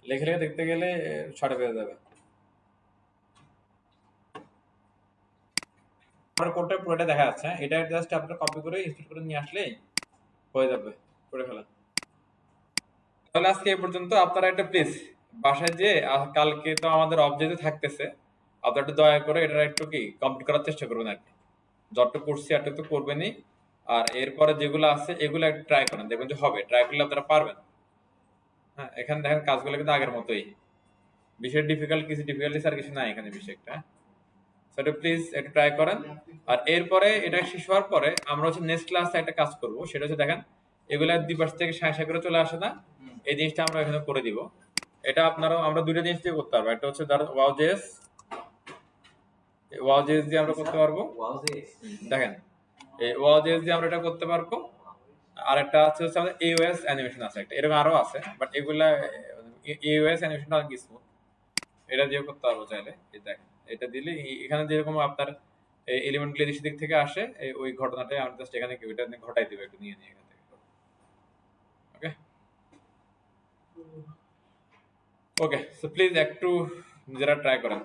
লেখে লেখে দেখতে গেলে শর্টে পেয়ে যাবে। আমার কোডটা পুরোটা দেখা যাচ্ছে, এটা জাস্ট আপনারা কপি করে ইনস্পেক্ট করে নিয়ে আসলে হয়ে যাবে, করে ফেলেন। তাহলে আজকে এই পর্যন্ত। আপনারা একটা প্লিজ বাসায় যে কালকে তো আমাদের অবজেক্টে থাকতেছে, আপনারা একটু দয়া করে এটা একটু কি কমপ্লিট করার চেষ্টা করবেন আর কি। যতটুকু করছি এতটুকু তো করবেনই, আর এরপরে যেগুলো আছে এগুলো একটু ট্রাই করেন, দেখবেন যে হবে, ট্রাই করলে আপনারা পারবেন। হ্যাঁ, এখানে দেখেন কাজগুলো কিন্তু আগের মতোই, বিষয় ডিফিকাল্ট কিছু ডিফিকাল্টিস আর কিছু নাই এখানে বিষয়টা। সেটা প্লিজ একটু ট্রাই করেন। আর এরপরে এটা শেষ হওয়ার পরে আমরা হচ্ছে নেক্সট ক্লাসে একটা কাজ করব, সেটা হচ্ছে দেখেন এগুলা দুই পাশ থেকে সাঁই করে চলে আসে না, এই জিনিসটা আমরা এখানে করে দিব। এটা আপনারাও আমরা দুইটা জিনিস দিয়ে করতে পারবো, একটা হচ্ছে ধর ওয়াও.জেএস দিয়ে আমরা করতে পারবো, দেখেন এই ওয়াও.জেএস দিয়ে আমরা এটা করতে পারবো। আর একটা হচ্ছে আমাদের এওএস অ্যানিমেশন আছে একটা, এরকম আরো আছে, বাট এগুলা এওএস অ্যানিমেশনটা অনেক কিছু, এটা দিয়ে করতে পারবো চাইলে। এই দেখেন এটা দিলে এখানে যেরকম আপনার এলিমেন্ট গুলো দিক থেকে আসে, ওই ঘটনাটাই আমরা জাস্ট এখানে ওইটা ঘটাই দিব, একটু নিয়ে নিয়ে এখান থেকে। ওকে ওকে, সো প্লিজ একটু নিজেরা ট্রাই করেন।